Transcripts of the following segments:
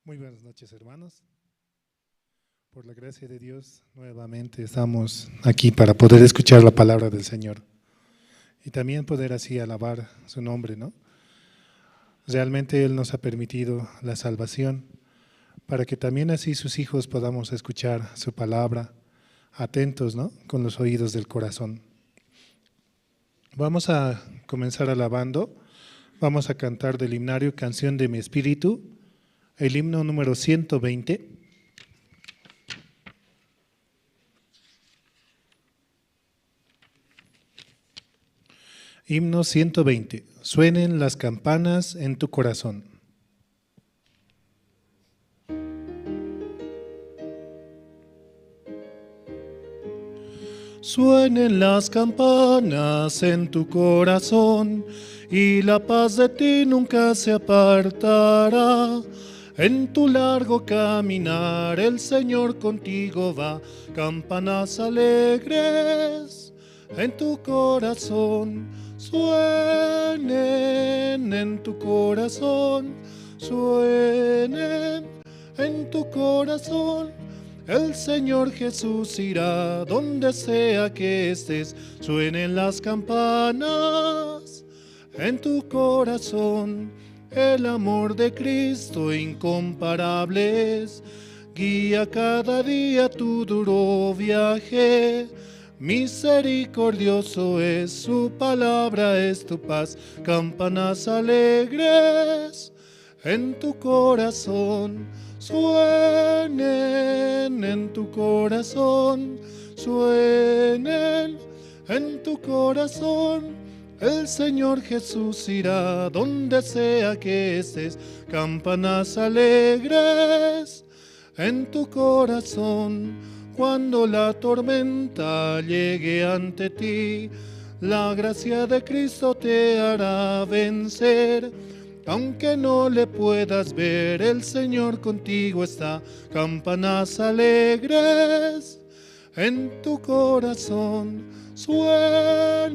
Muy buenas noches, hermanos. Por la gracia de Dios, nuevamente estamos aquí para poder escuchar la palabra del Señor y también poder así alabar su nombre, ¿no? Realmente Él nos ha permitido la salvación para que también así sus hijos podamos escuchar su palabra, atentos, ¿no? Con los oídos del corazón. Vamos a comenzar alabando, vamos a cantar del himnario Canción de mi Espíritu, el himno número 120. Himno 120. Suenen las campanas en tu corazón. Suenen las campanas en tu corazón y la paz de ti nunca se apartará. En tu largo caminar el Señor contigo va, campanas alegres en tu corazón. Suenen en tu corazón, suenen en tu corazón. El Señor Jesús irá donde sea que estés, suenen las campanas en tu corazón. El amor de Cristo incomparable es, guía cada día tu duro viaje. Misericordioso es, su palabra es tu paz, campanas alegres en tu corazón. Suenen en tu corazón, suenen en tu corazón. El Señor Jesús irá donde sea que estés, campanas alegres en tu corazón. Cuando la tormenta llegue ante ti, la gracia de Cristo te hará vencer. Aunque no le puedas ver, el Señor contigo está, campanas alegres en tu corazón. Suenen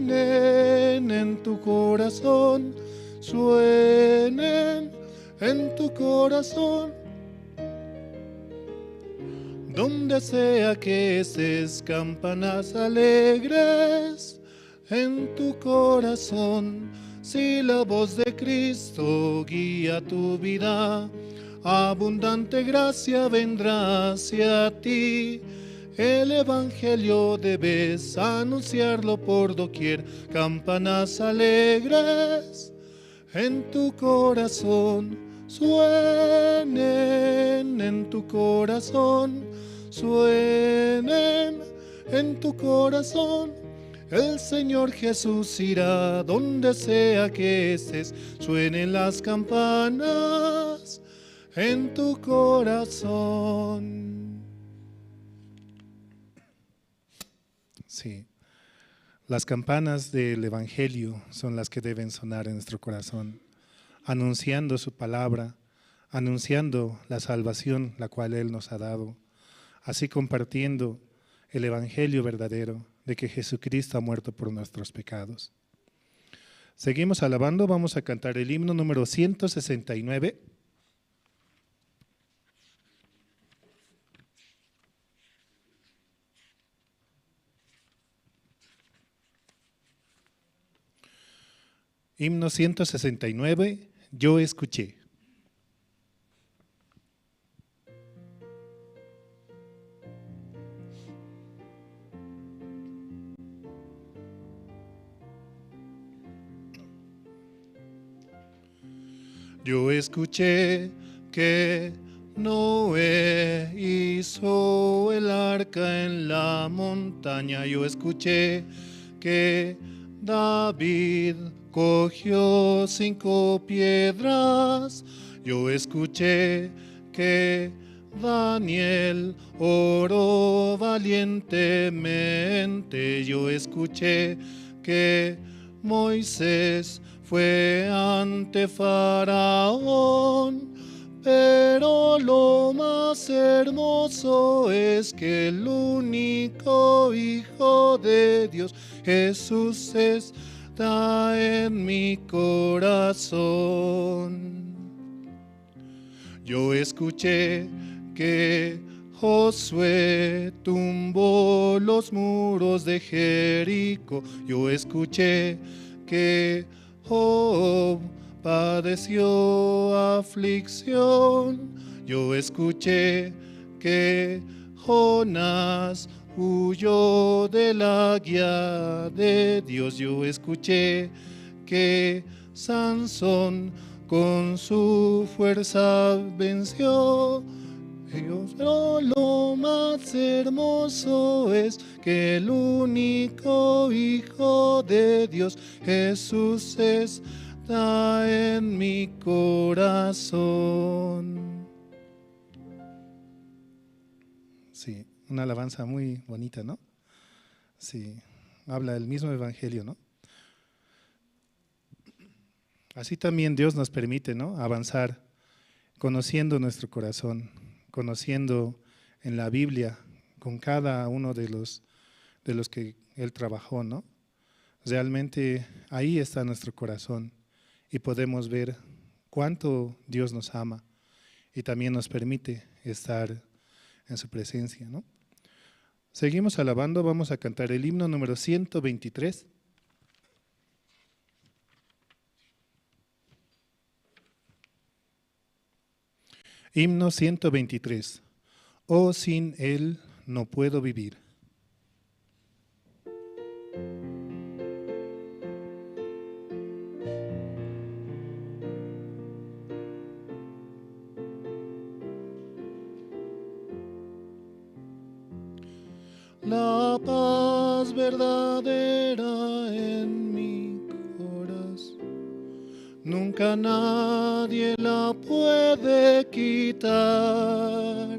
en tu corazón, suenen en tu corazón. Donde sea que estés, campanas alegres en tu corazón. Si la voz de Cristo guía tu vida, abundante gracia vendrá hacia ti. El Evangelio debes anunciarlo por doquier, campanas alegres en tu corazón. Suenen en tu corazón, suenen en tu corazón. El Señor Jesús irá donde sea que estés, suenen las campanas en tu corazón. Sí, las campanas del Evangelio son las que deben sonar en nuestro corazón, anunciando su palabra, anunciando la salvación la cual Él nos ha dado, así compartiendo el Evangelio verdadero de que Jesucristo ha muerto por nuestros pecados. Seguimos alabando, vamos a cantar el himno número 169. Himno 169, yo escuché. Yo escuché que Noé hizo el arca en la montaña. Yo escuché que David cogió 5 piedras. Yo escuché que Daniel oró valientemente. Yo escuché que Moisés fue ante Faraón. Pero lo más hermoso es que el único Hijo de Dios, Jesús, está en mi corazón. Yo escuché que Josué tumbó los muros de Jericó. Yo escuché que Job padeció aflicción. Yo escuché que Jonás huyó de la guía de Dios. Yo escuché que Sansón con su fuerza venció. Pero lo más hermoso es que el único Hijo de Dios, Jesús, está en mi corazón. Sí, una alabanza muy bonita, ¿no? Sí, habla del mismo evangelio, ¿no? Así también Dios nos permite, ¿no?, avanzar, conociendo nuestro corazón, conociendo en la Biblia con cada uno de los que Él trabajó, ¿no? Realmente ahí está nuestro corazón y podemos ver cuánto Dios nos ama y también nos permite estar en su presencia, ¿no? Seguimos alabando, vamos a cantar el himno número 123. Himno 123. Oh, sin Él no puedo vivir. La paz verdadera en mi corazón, nunca nadie la puede quitar.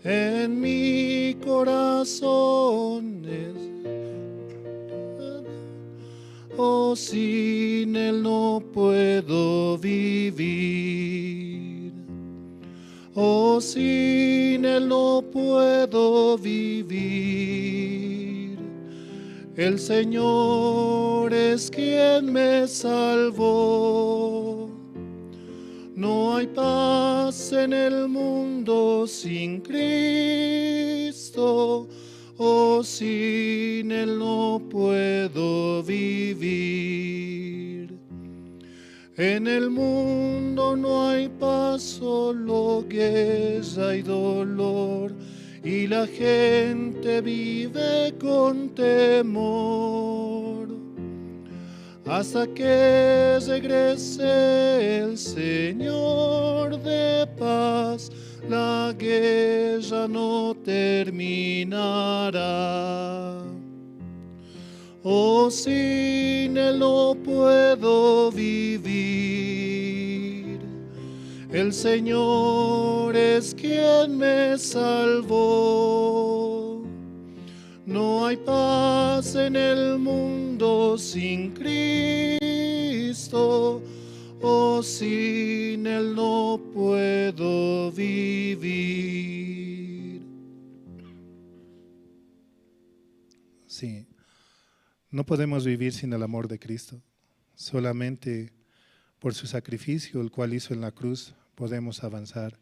En mi corazón oh, sin Él no puedo vivir. Oh, sin Él no puedo vivir. El Señor es quien me salvó. No hay paz en el mundo sin Cristo. Oh, sin Él no puedo vivir. En el mundo no hay paz, solo guerra y dolor, y la gente vive con temor. Hasta que regrese el Señor de paz, la guerra no terminará. Oh, sin Él no puedo vivir. El Señor es quien me salvó. No hay paz en el mundo sin Cristo. Oh, sin Él no puedo vivir. Sí. No podemos vivir sin el amor de Cristo. Solamente por su sacrificio, el cual hizo en la cruz, podemos avanzar.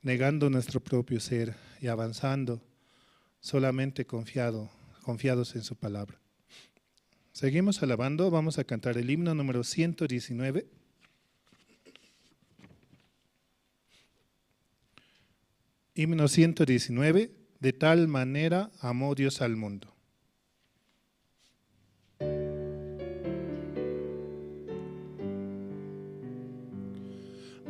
Negando nuestro propio ser y avanzando, solamente confiados en su palabra. Seguimos alabando, vamos a cantar el himno número 119. Himno 119, de tal manera amó Dios al mundo.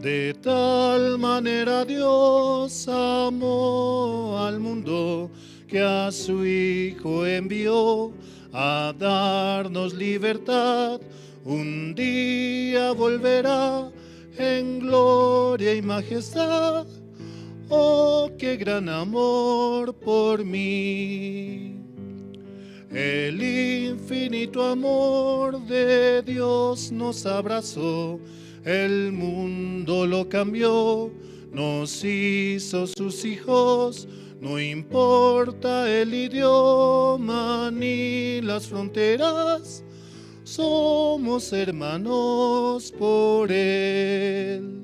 De tal manera Dios amó al mundo que a su Hijo envió a darnos libertad, un día volverá en gloria y majestad. Oh, qué gran amor por mí. El infinito amor de Dios nos abrazó, el mundo lo cambió, nos hizo sus hijos, no importa el idioma ni las fronteras, somos hermanos por Él.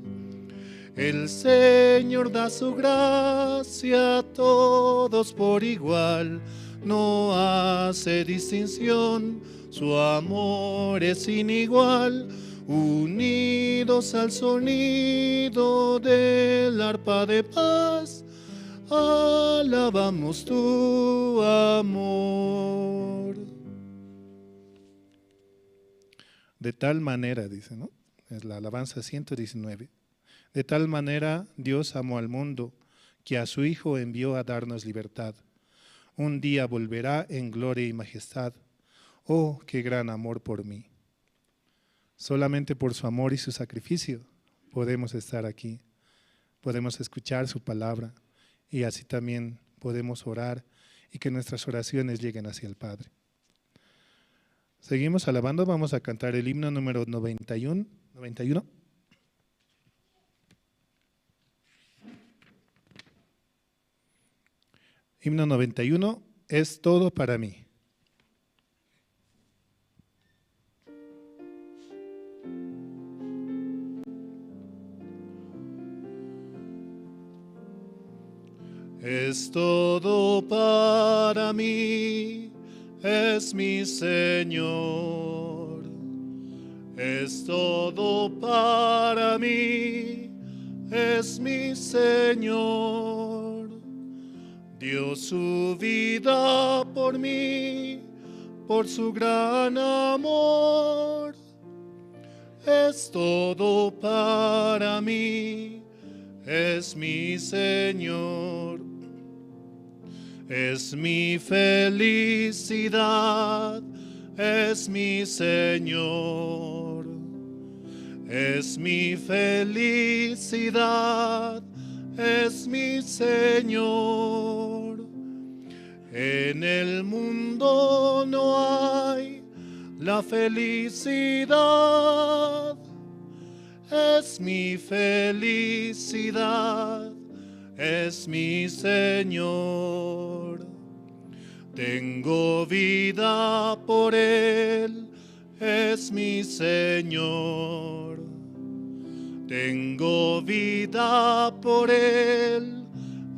El Señor da su gracia a todos por igual, no hace distinción, su amor es sin igual. Unidos al sonido del arpa de paz, alabamos tu amor. De tal manera, dice, ¿no? Es la alabanza 119. De tal manera Dios amó al mundo, que a su Hijo envió a darnos libertad. Un día volverá en gloria y majestad. Oh, qué gran amor por mí. Solamente por su amor y su sacrificio podemos estar aquí, podemos escuchar su palabra y así también podemos orar y que nuestras oraciones lleguen hacia el Padre. Seguimos alabando, vamos a cantar el himno número 91. Himno 91, es todo para mí. Es todo para mí, es mi Señor. Es todo para mí, es mi Señor. Dio su vida por mí, por su gran amor. Es todo para mí, es mi Señor. Es mi felicidad, es mi Señor. Es mi felicidad, es mi Señor. En el mundo no hay la felicidad. Es mi felicidad, es mi Señor. Tengo vida por Él, es mi Señor. Tengo vida por Él,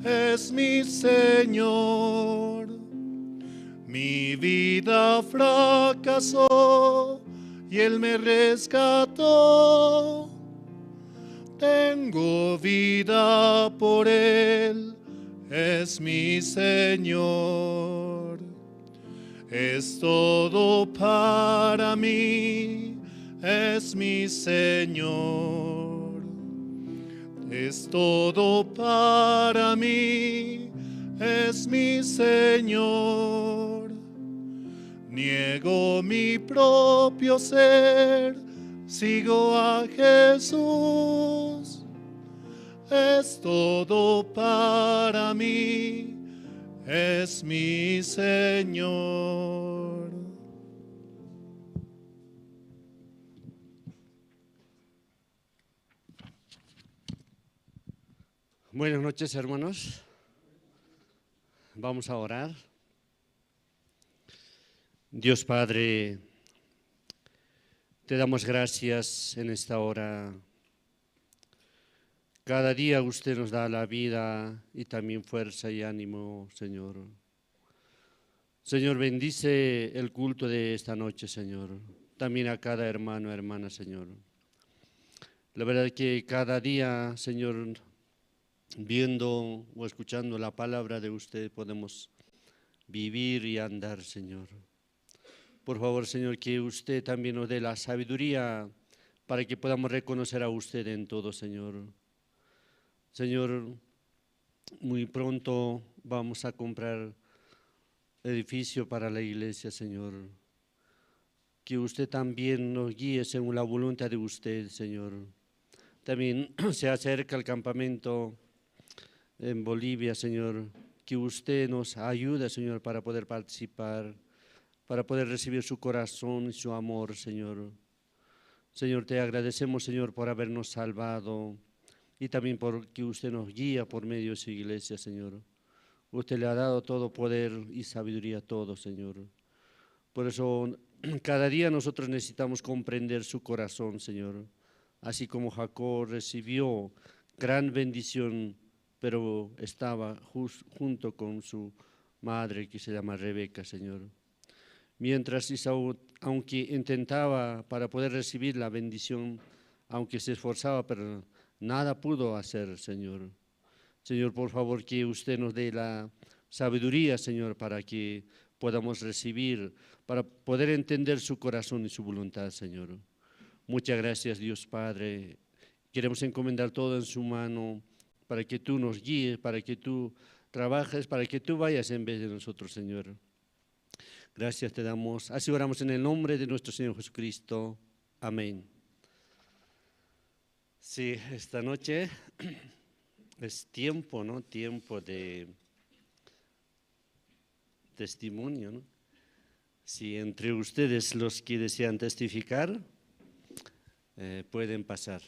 es mi Señor. Mi vida fracasó y Él me rescató. Tengo vida por Él, es mi Señor. Es todo para mí, es mi Señor. Es todo para mí, es mi Señor. Niego mi propio ser, sigo a Jesús. Es todo para mí, es mi Señor. Buenas noches, hermanos. Vamos a orar. Dios Padre, te damos gracias en esta hora. Cada día usted nos da la vida y también fuerza y ánimo, Señor. Señor, bendice el culto de esta noche, Señor. También a cada hermano, hermana, Señor. La verdad que cada día, Señor, viendo o escuchando la palabra de usted, podemos vivir y andar, Señor. Por favor, Señor, que usted también nos dé la sabiduría para que podamos reconocer a usted en todo, Señor. Señor, muy pronto vamos a comprar edificio para la iglesia, Señor. Que usted también nos guíe según la voluntad de usted, Señor. También se acerca el campamento en Bolivia, Señor. Que usted nos ayude, Señor, para poder participar, para poder recibir su corazón y su amor, Señor. Señor, te agradecemos, Señor, por habernos salvado y también porque usted nos guía por medio de su iglesia, Señor. Usted le ha dado todo poder y sabiduría a todo, Señor. Por eso, cada día nosotros necesitamos comprender su corazón, Señor. Así como Jacob recibió gran bendición, pero estaba junto con su madre, que se llama Rebeca, Señor. Mientras Esaú, aunque intentaba para poder recibir la bendición, aunque se esforzaba, pero nada pudo hacer, Señor. Señor, por favor, que usted nos dé la sabiduría, Señor, para que podamos recibir, para poder entender su corazón y su voluntad, Señor. Muchas gracias, Dios Padre. Queremos encomendar todo en su mano para que tú nos guíes, para que tú trabajes, para que tú vayas en vez de nosotros, Señor. Gracias te damos. Así oramos en el nombre de nuestro Señor Jesucristo. Amén. Sí, esta noche es tiempo, ¿no? Tiempo de testimonio, ¿no? Si entre ustedes los que desean testificar, pueden pasar.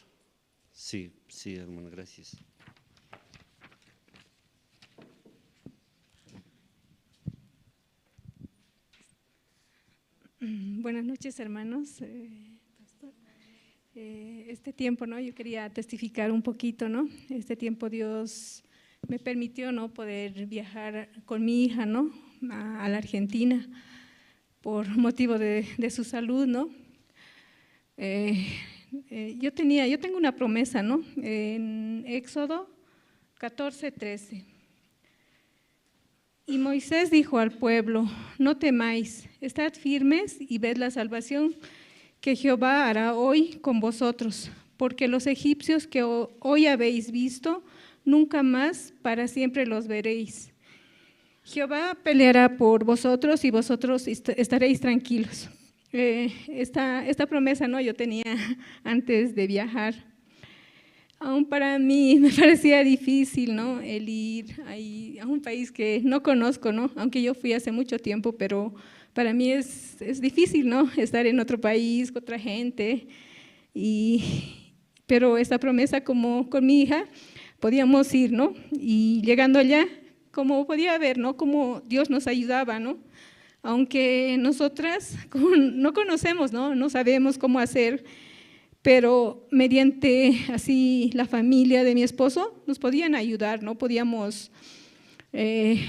Sí, hermano, gracias. Buenas noches, hermanos. Pastor. Este tiempo, ¿no? Yo quería testificar un poquito, ¿no? Este tiempo Dios me permitió, ¿no? Poder viajar con mi hija, ¿no? A la Argentina por motivo de su salud, ¿no? Yo tengo una promesa, ¿no? En Éxodo 14:13. Y Moisés dijo al pueblo: no temáis, estad firmes y ved la salvación que Jehová hará hoy con vosotros, porque los egipcios que hoy habéis visto, nunca más para siempre los veréis. Jehová peleará por vosotros y vosotros estaréis tranquilos. Esta promesa, ¿no? Yo tenía antes de viajar. Aún para mí me parecía difícil, ¿no? El ir ahí a un país que no conozco, ¿no? Aunque yo fui hace mucho tiempo, pero para mí es difícil, ¿no? Estar en otro país, con otra gente. Pero esta promesa, como con mi hija, podíamos ir, ¿no? Y llegando allá, como podía ver, ¿no? Cómo Dios nos ayudaba, ¿no? Aunque nosotras no conocemos, ¿no? No sabemos cómo hacer, pero mediante así la familia de mi esposo nos podían ayudar, ¿no? Podíamos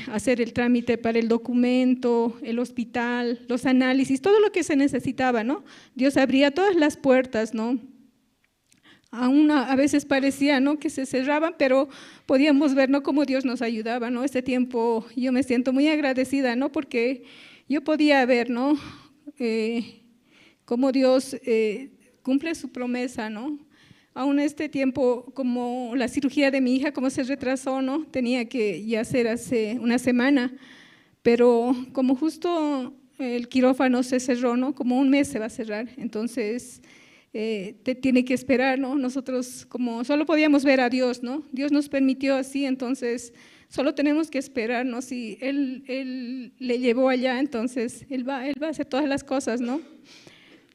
hacer el trámite para el documento, el hospital, los análisis, todo lo que se necesitaba, ¿no? Dios abría todas las puertas, ¿no? Aún a veces parecía, ¿no? Que se cerraban, pero podíamos ver, ¿no? Cómo Dios nos ayudaba, ¿no? Este tiempo yo me siento muy agradecida, ¿no? Porque yo podía ver, ¿no? Cómo Dios cumple su promesa, ¿no? Aún este tiempo, como la cirugía de mi hija, como se retrasó, ¿no? Tenía que ya ser hace una semana, pero como justo el quirófano se cerró, ¿no? Como un mes se va a cerrar, entonces te tiene que esperar, ¿no? Nosotros como solo podíamos ver a Dios, ¿no? Dios nos permitió así, entonces solo tenemos que esperar, ¿no? Si Él le llevó allá, entonces Él va a hacer todas las cosas, ¿no?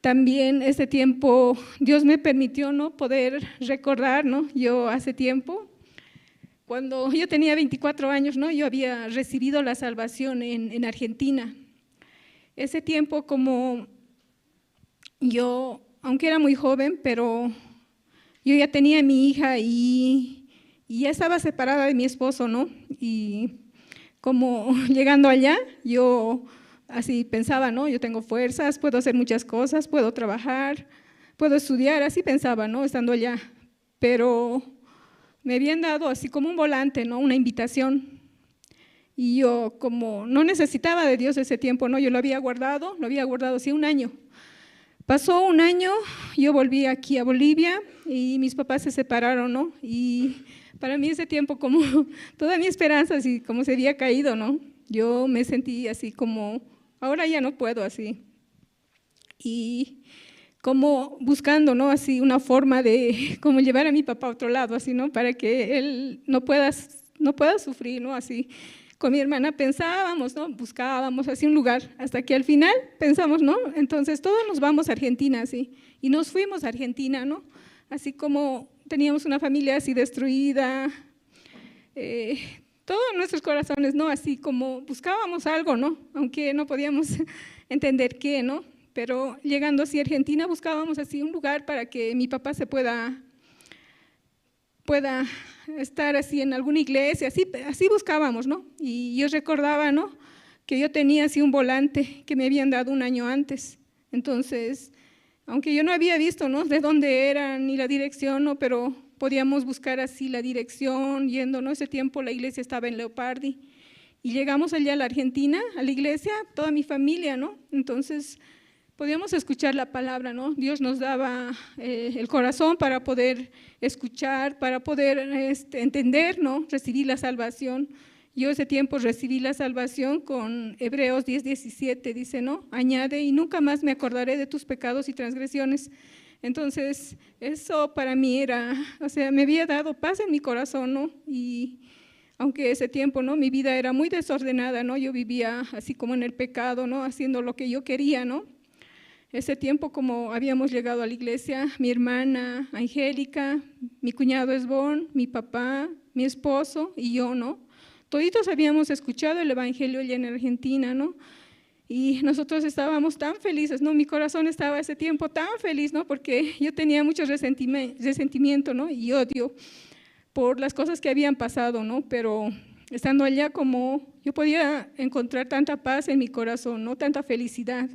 También este tiempo Dios me permitió, ¿no? Poder recordar, ¿no? Yo hace tiempo, cuando yo tenía 24 años, ¿no? Yo había recibido la salvación en Argentina. Ese tiempo, como yo, aunque era muy joven, pero yo ya tenía a mi hija y ya estaba separada de mi esposo, ¿no? Y como llegando allá, yo así pensaba, ¿no? Yo tengo fuerzas, puedo hacer muchas cosas, puedo trabajar, puedo estudiar, así pensaba, ¿no? Estando allá. Pero me habían dado así como un volante, ¿no? Una invitación. Y yo como no necesitaba de Dios ese tiempo, ¿no? Yo lo había guardado así un año. Pasó un año, yo volví aquí a Bolivia y mis papás se separaron, ¿no? Y para mí ese tiempo como toda mi esperanza así como se había caído, ¿no? Yo me sentí así como, ahora ya no puedo así. Y como buscando, ¿no? Así una forma de como llevar a mi papá a otro lado, así, ¿no? Para que él no pueda sufrir, ¿no? Así. Con mi hermana pensábamos, ¿no? Buscábamos así un lugar, hasta que al final pensamos, ¿no? Entonces todos nos vamos a Argentina, así. Y nos fuimos a Argentina, ¿no? Así como teníamos una familia así destruida, todos nuestros corazones, ¿no? Así como buscábamos algo, ¿no? Aunque no podíamos entender qué, ¿no? Pero llegando así a Argentina buscábamos así un lugar para que mi papá se pueda estar así en alguna iglesia, así buscábamos, ¿no? Y yo recordaba, ¿no? Que yo tenía así un volante que me habían dado un año antes. Entonces, aunque yo no había visto, ¿no? De dónde era ni la dirección, ¿no? Pero podíamos buscar así la dirección, yendo, ¿no? Ese tiempo la iglesia estaba en Leopardi. Y llegamos allá a la Argentina, a la iglesia, toda mi familia, ¿no? Entonces, podíamos escuchar la palabra, ¿no? Dios nos daba el corazón para poder escuchar, para poder entender, ¿no? Recibir la salvación. Yo ese tiempo recibí la salvación con Hebreos 10:17, dice, ¿no? Añade, y nunca más me acordaré de tus pecados y transgresiones. Entonces, eso para mí era, o sea, me había dado paz en mi corazón, ¿no? Y aunque ese tiempo, ¿no? Mi vida era muy desordenada, ¿no? Yo vivía así como en el pecado, ¿no? Haciendo lo que yo quería, ¿no? Ese tiempo, como habíamos llegado a la iglesia, mi hermana Angélica, mi cuñado Esbón, mi papá, mi esposo y yo, ¿no? Toditos habíamos escuchado el evangelio allá en Argentina, ¿no? Y nosotros estábamos tan felices, ¿no? Mi corazón estaba ese tiempo tan feliz, ¿no? Porque yo tenía mucho resentimiento, ¿no? Y odio por las cosas que habían pasado, ¿no? Pero estando allá, como yo podía encontrar tanta paz en mi corazón, ¿no? Tanta felicidad.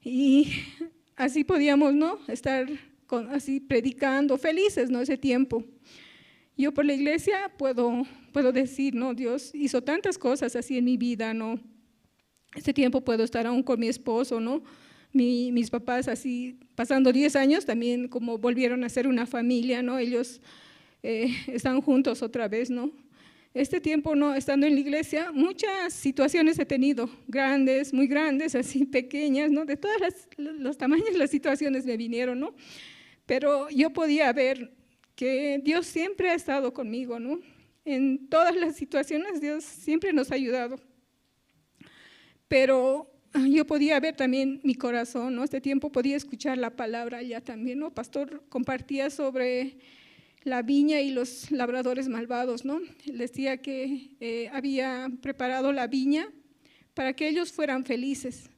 Y así podíamos, ¿no? Estar así predicando, felices, ¿no? Ese tiempo. Yo por la iglesia puedo decir, ¿no? Dios hizo tantas cosas así en mi vida, ¿no? Ese tiempo puedo estar aún con mi esposo, ¿no? Mis papás así, pasando 10 años, también como volvieron a ser una familia, ¿no? Ellos están juntos otra vez, ¿no? Este tiempo, ¿no? Estando en la iglesia, muchas situaciones he tenido, grandes, muy grandes, así pequeñas, ¿no? De todos los tamaños las situaciones me vinieron, ¿no? Pero yo podía ver que Dios siempre ha estado conmigo, ¿no? En todas las situaciones Dios siempre nos ha ayudado. Pero yo podía ver también mi corazón, ¿no? Este tiempo podía escuchar la palabra allá también, ¿no? Pastor compartía sobre la viña y los labradores malvados, ¿no? Él decía que había preparado la viña para que ellos fueran felices,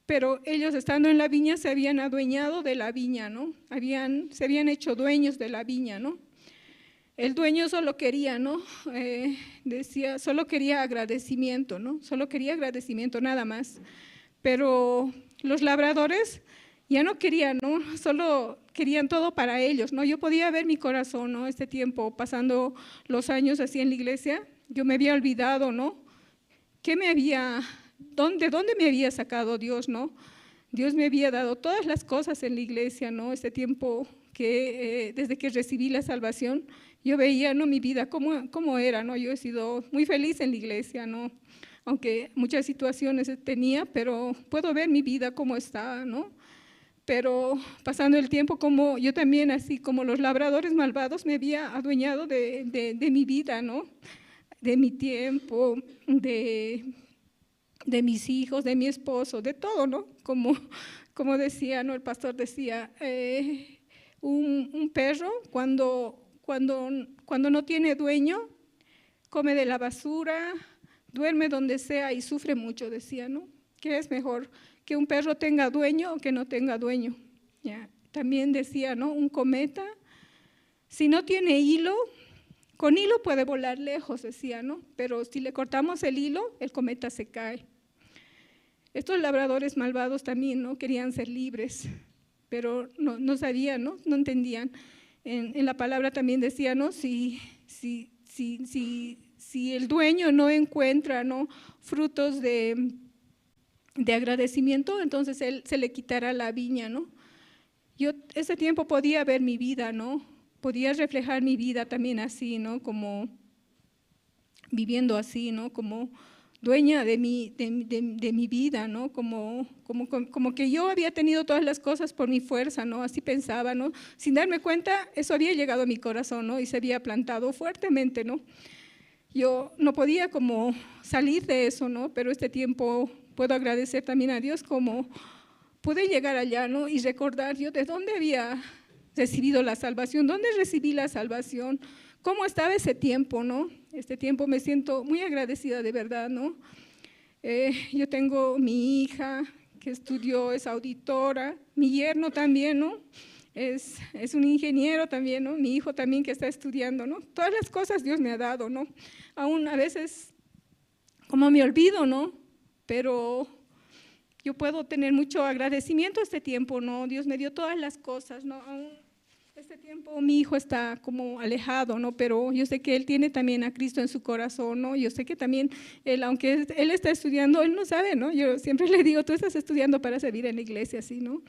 pero ellos estando en la viña se habían adueñado de la viña, ¿no? Se habían hecho dueños de la viña, ¿no? El dueño solo quería, ¿no? Decía, solo quería agradecimiento, ¿no? Solo quería agradecimiento, nada más. Pero los labradores ya no querían, ¿no? Solo querían todo para ellos, ¿no? Yo podía ver mi corazón, ¿no? Este tiempo, pasando los años así en la iglesia, yo me había olvidado, ¿no? ¿De dónde me había sacado Dios, ¿no? Dios me había dado todas las cosas en la iglesia, ¿no? Este tiempo que desde que recibí la salvación, yo veía, ¿no? Mi vida cómo era, ¿no? Yo he sido muy feliz en la iglesia, ¿no? Aunque muchas situaciones tenía, pero puedo ver mi vida cómo está, ¿no? Pero pasando el tiempo, como yo también, así como los labradores malvados, me había adueñado de mi vida, ¿no? De mi tiempo, de mis hijos, de mi esposo, de todo, ¿no? Como decía, ¿no? El pastor decía, un perro cuando no tiene dueño, come de la basura, duerme donde sea y sufre mucho, decía, ¿no? ¿Qué es mejor? Que un perro tenga dueño o que no tenga dueño. ¿Ya? También decía, ¿no? Un cometa, si no tiene hilo, con hilo puede volar lejos, decía, ¿no? Pero si le cortamos el hilo, el cometa se cae. Estos labradores malvados también, ¿no? Querían ser libres, pero no sabían, ¿no? No entendían. En la palabra también decía, ¿no? Si el dueño no encuentra, ¿no? Frutos de agradecimiento, entonces él se le quitará la viña, ¿no? Yo ese tiempo podía ver mi vida, ¿no? Podía reflejar mi vida también así, ¿no? Como viviendo así, ¿no? Como dueña de mi vida, ¿no? Como que yo había tenido todas las cosas por mi fuerza, ¿no? Así pensaba, ¿no? Sin darme cuenta, eso había llegado a mi corazón, ¿no? Y se había plantado fuertemente, ¿no? Yo no podía como salir de eso, ¿no? Pero este tiempo puedo agradecer también a Dios como pude llegar allá, ¿no? Y recordar yo de dónde había recibido la salvación, dónde recibí la salvación, cómo estaba ese tiempo, ¿no? Este tiempo me siento muy agradecida de verdad, ¿no? Yo tengo mi hija que estudió, es auditora, mi yerno también, ¿no? Es un ingeniero también, ¿no? Mi hijo también que está estudiando, ¿no? Todas las cosas Dios me ha dado, ¿no? Aún a veces como me olvido, ¿no? Pero yo puedo tener mucho agradecimiento a este tiempo, ¿no? Dios me dio todas las cosas, ¿no? Aún este tiempo mi hijo está como alejado, ¿no? Pero yo sé que él tiene también a Cristo en su corazón, ¿no? Yo sé que también él, aunque él está estudiando, él no sabe, ¿no? Yo siempre le digo, tú estás estudiando para servir en la iglesia, ¿sí, no?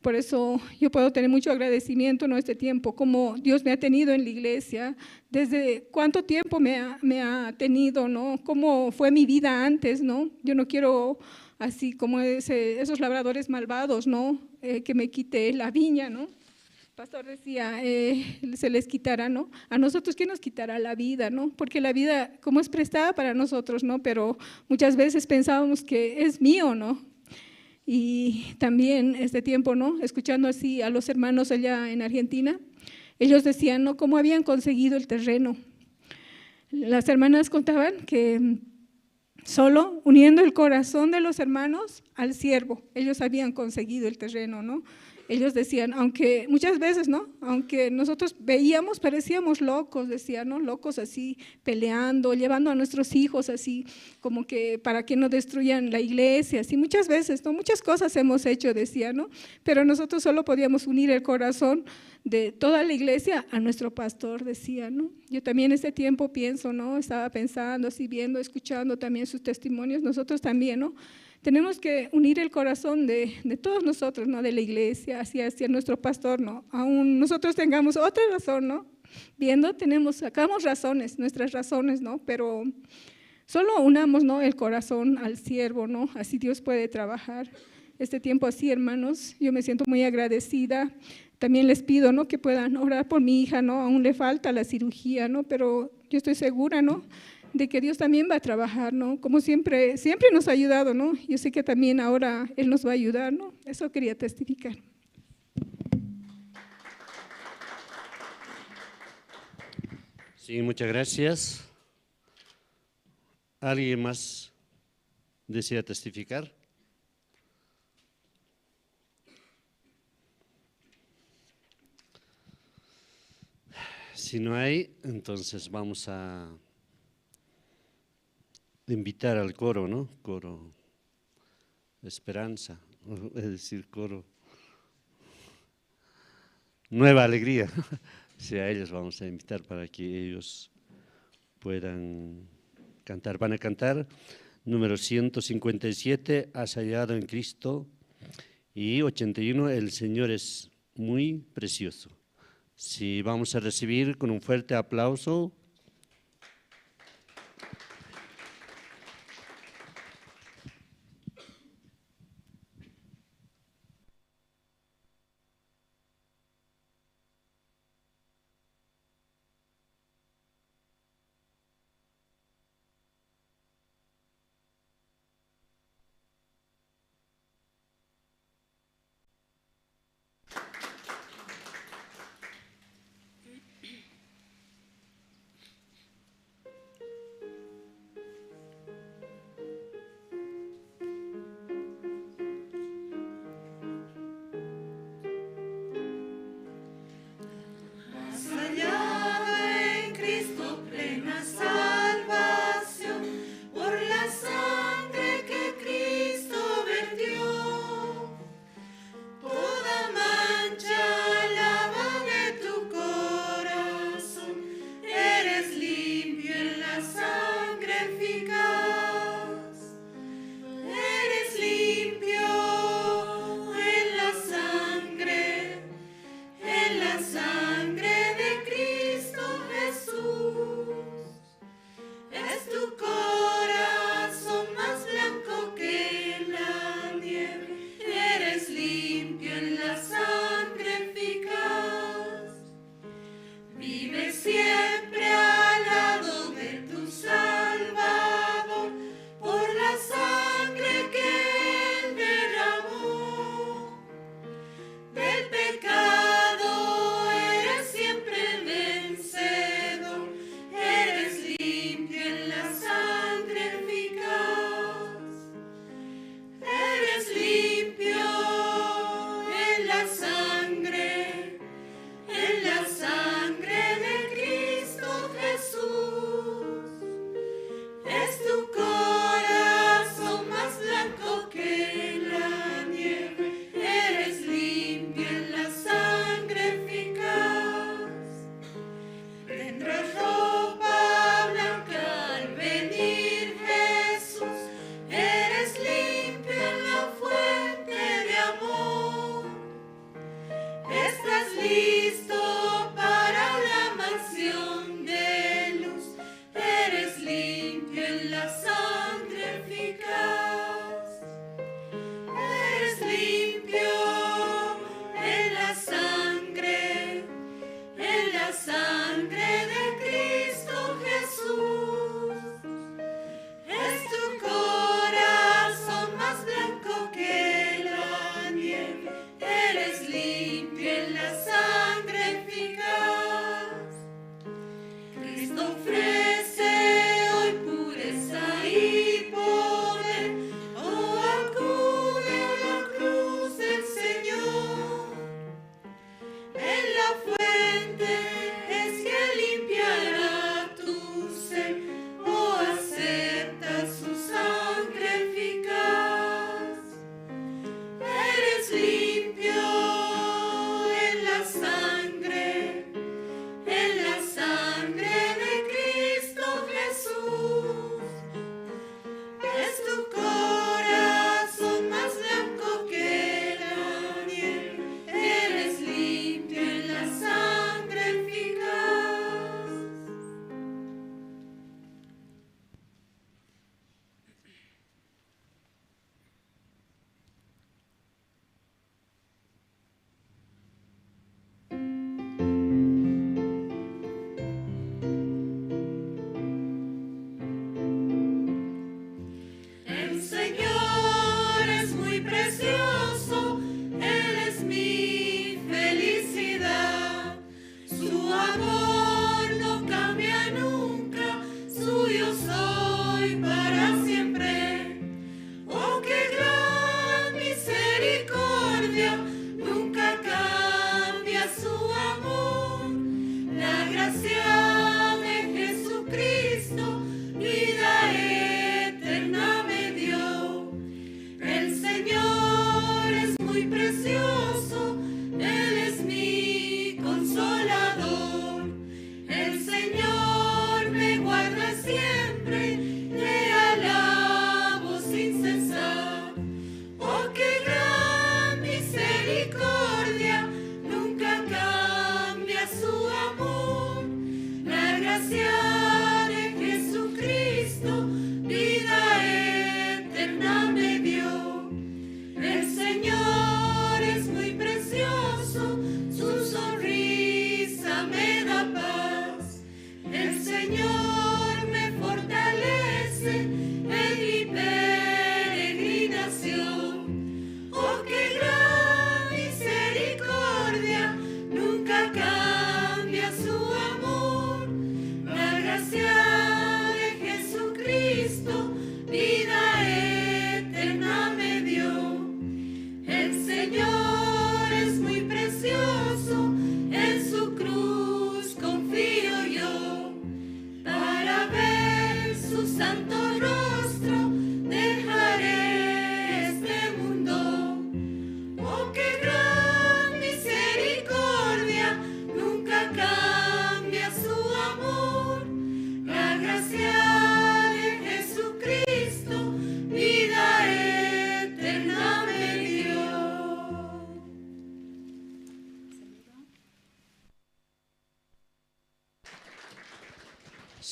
Por eso yo puedo tener mucho agradecimiento, ¿no? Este tiempo, como Dios me ha tenido en la iglesia, desde cuánto tiempo me ha tenido, ¿no? Cómo fue mi vida antes, ¿no? Yo no quiero así como esos labradores malvados, ¿no? Que me quite la viña, ¿no? El pastor decía, se les quitará, ¿no? A nosotros, ¿quién nos quitará la vida, no? Porque la vida, como es prestada para nosotros, ¿no? Pero muchas veces pensábamos que es mío, ¿no? Y también este tiempo, ¿no? Escuchando así a los hermanos allá en Argentina, ellos decían, ¿no? ¿Cómo habían conseguido el terreno? Las hermanas contaban que solo uniendo el corazón de los hermanos al siervo, ellos habían conseguido el terreno, ¿no? Ellos decían, aunque muchas veces, ¿no? Aunque nosotros veíamos, parecíamos locos, decían, ¿no? Locos así, peleando, llevando a nuestros hijos así, como que para que no destruyan la iglesia, así muchas veces, ¿no? Muchas cosas hemos hecho, decían, ¿no? Pero nosotros solo podíamos unir el corazón de toda la iglesia a nuestro pastor, decía, ¿no? Yo también ese tiempo pienso, ¿no? Estaba pensando, así viendo, escuchando también sus testimonios, nosotros también, ¿no? Tenemos que unir el corazón de todos nosotros, ¿no? De la iglesia, hacia nuestro pastor, ¿no? Aún nosotros tengamos otra razón, ¿no? Viendo, sacamos razones, nuestras razones, ¿no? Pero solo unamos, ¿no? El corazón al siervo, ¿no? Así Dios puede trabajar. Este tiempo así, hermanos, yo me siento muy agradecida. También les pido, ¿no? Que puedan orar por mi hija, ¿no? Aún le falta la cirugía, ¿no? Pero yo estoy segura, ¿no? De que Dios también va a trabajar, ¿no? Como siempre nos ha ayudado, ¿no? Yo sé que también ahora Él nos va a ayudar, ¿no? Eso quería testificar. Sí, muchas gracias. ¿Alguien más desea testificar? Si no hay, entonces vamos a invitar al coro, ¿no? Coro Esperanza, es decir, coro Nueva Alegría. Sí, a ellos vamos a invitar para que ellos puedan cantar. Van a cantar número 157, Has hallado en Cristo, y 81, El Señor es muy precioso. Sí, vamos a recibir con un fuerte aplauso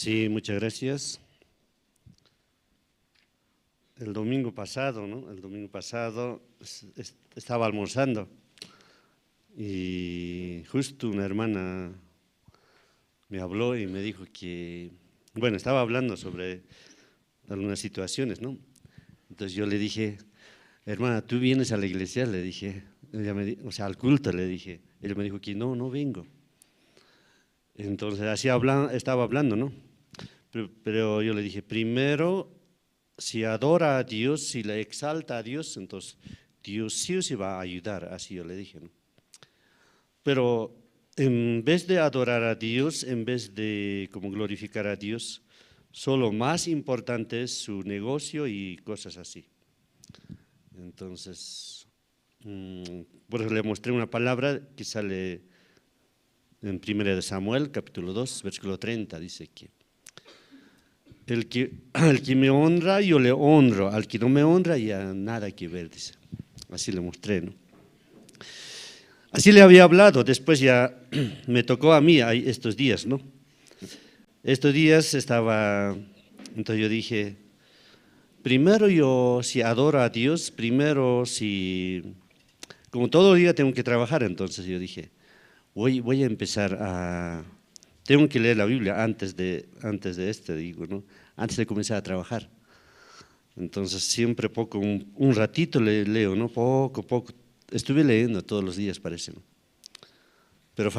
Sí, muchas gracias. El domingo pasado, ¿no? El domingo pasado estaba almorzando y justo una hermana me habló y me dijo que, bueno, estaba hablando sobre algunas situaciones, ¿no? Entonces yo le dije, hermana, ¿tú vienes a la iglesia? Le dije, o sea, al culto, le dije. Él me dijo que no vengo. Entonces así estaba hablando, ¿no? Pero yo le dije, primero, si adora a Dios, si le exalta a Dios, entonces Dios sí o sí va a ayudar, así yo le dije, ¿no? Pero en vez de adorar a Dios, en vez de como glorificar a Dios, solo más importante es su negocio y cosas así. Entonces, por eso le mostré una palabra que sale en 1 Samuel, capítulo 2, versículo 30, dice que el que me honra, yo le honro, al que no me honra, ya nada que ver, dice. Así le mostré, ¿no? Así le había hablado, después ya me tocó a mí estos días, ¿no? Estos días entonces yo dije, primero yo si adoro a Dios, primero como todo el día tengo que trabajar, entonces yo dije, voy a empezar tengo que leer la Biblia antes de digo, ¿no? Antes de comenzar a trabajar. Entonces siempre un ratito leo, ¿no? Poco. Estuve leyendo todos los días, parece, ¿no? Pero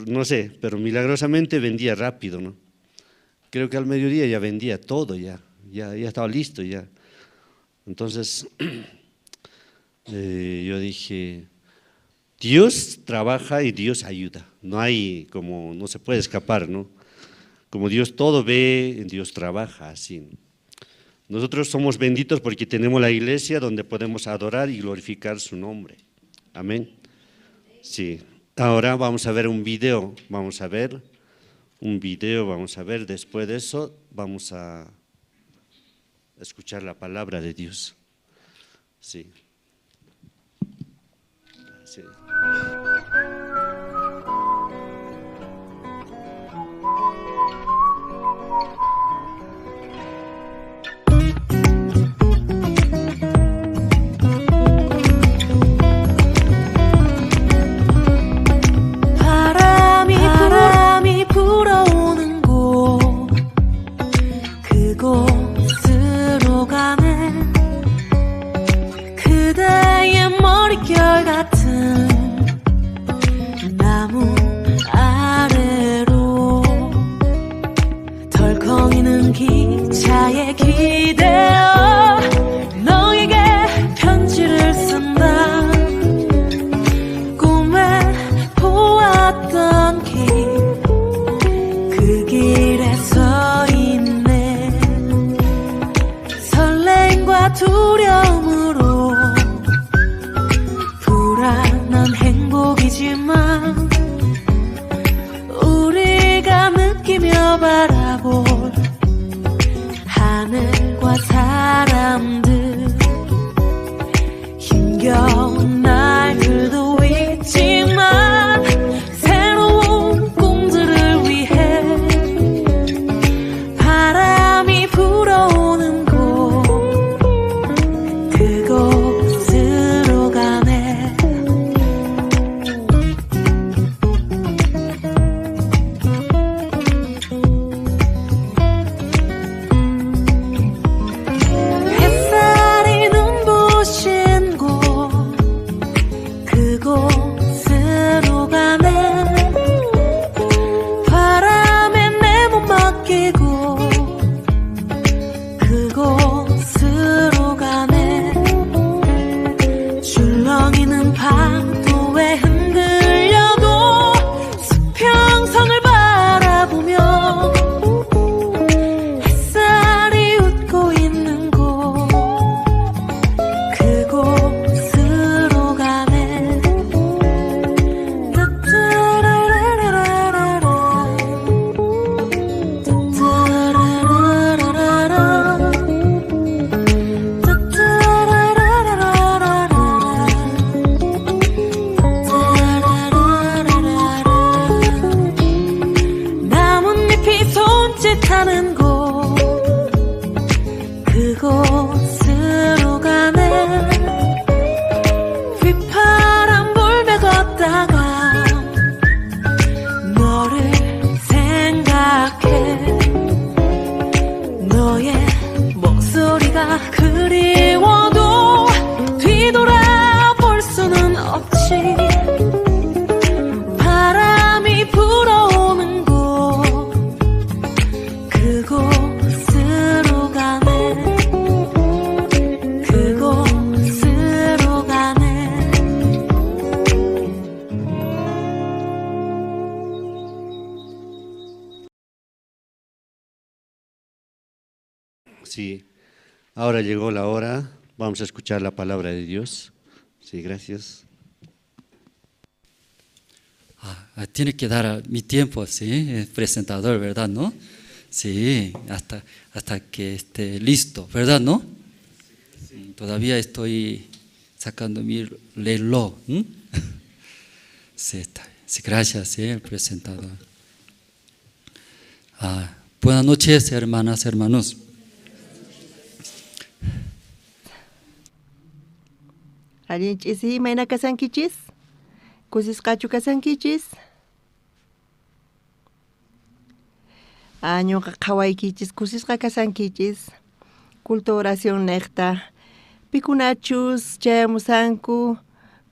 no sé, pero milagrosamente vendía rápido, ¿no? Creo que al mediodía ya vendía todo, ya estaba listo, ya. Entonces yo dije, Dios trabaja y Dios ayuda, no se puede escapar, ¿no? Como Dios todo ve, Dios trabaja así, ¿no? Nosotros somos benditos porque tenemos la iglesia donde podemos adorar y glorificar su nombre. Amén. Sí. Ahora vamos a ver un video. Vamos a ver. Después de eso vamos a escuchar la palabra de Dios. Sí. Sí. 바람이 불어오는 곳 그곳으로 가네 그대의 머릿결 같은 나무 아래로 덜컹이는 기차에 기대어 너에게 편지를 쓴다 꿈에 보았던 길 그 길에 서 있네 설렘과 두려움으로 불안한 행복이지만 우리가 느끼며 바라볼 하늘과 사람들 힘겨운 날들도 있지만 새로운 꿈들을 위해 바람이 불어오는 곳 그곳으로 가네 햇살이 눈부신 곳 그곳으로 가네 바람에 내 몸 맡기고 그곳으로 가네 줄렁이는 파도에 흔들려도 수평선을 바라보며 햇살이 웃고 있는 곳 그곳으로 가네 따따라라라라라 나뭇잎이 손짓하는 곳 그곳으로 가네 휘파람 불며 걷다가 너를 생각해 너의 목소리가 그리워도 뒤돌아볼 수는 없지 바람이 불어오는 곳 그곳으로 가네 그곳으로 가네 Sí. Ahora llegó la hora. Vamos a escuchar la palabra de Dios. Sí, gracias. Tiene que dar mi tiempo, sí, el presentador, ¿verdad, no? Sí, hasta que esté listo, ¿verdad, no? Todavía estoy sacando mi reloj. Sí, está bien. Sí, gracias, sí, el presentador. Buenas noches, hermanas, hermanos. Alguien chisi maina kasankichis, kusis kachu kasankichis. Año kawaikichis kusis kasankichis. Culto oración necta. Pikunachus chayamusanku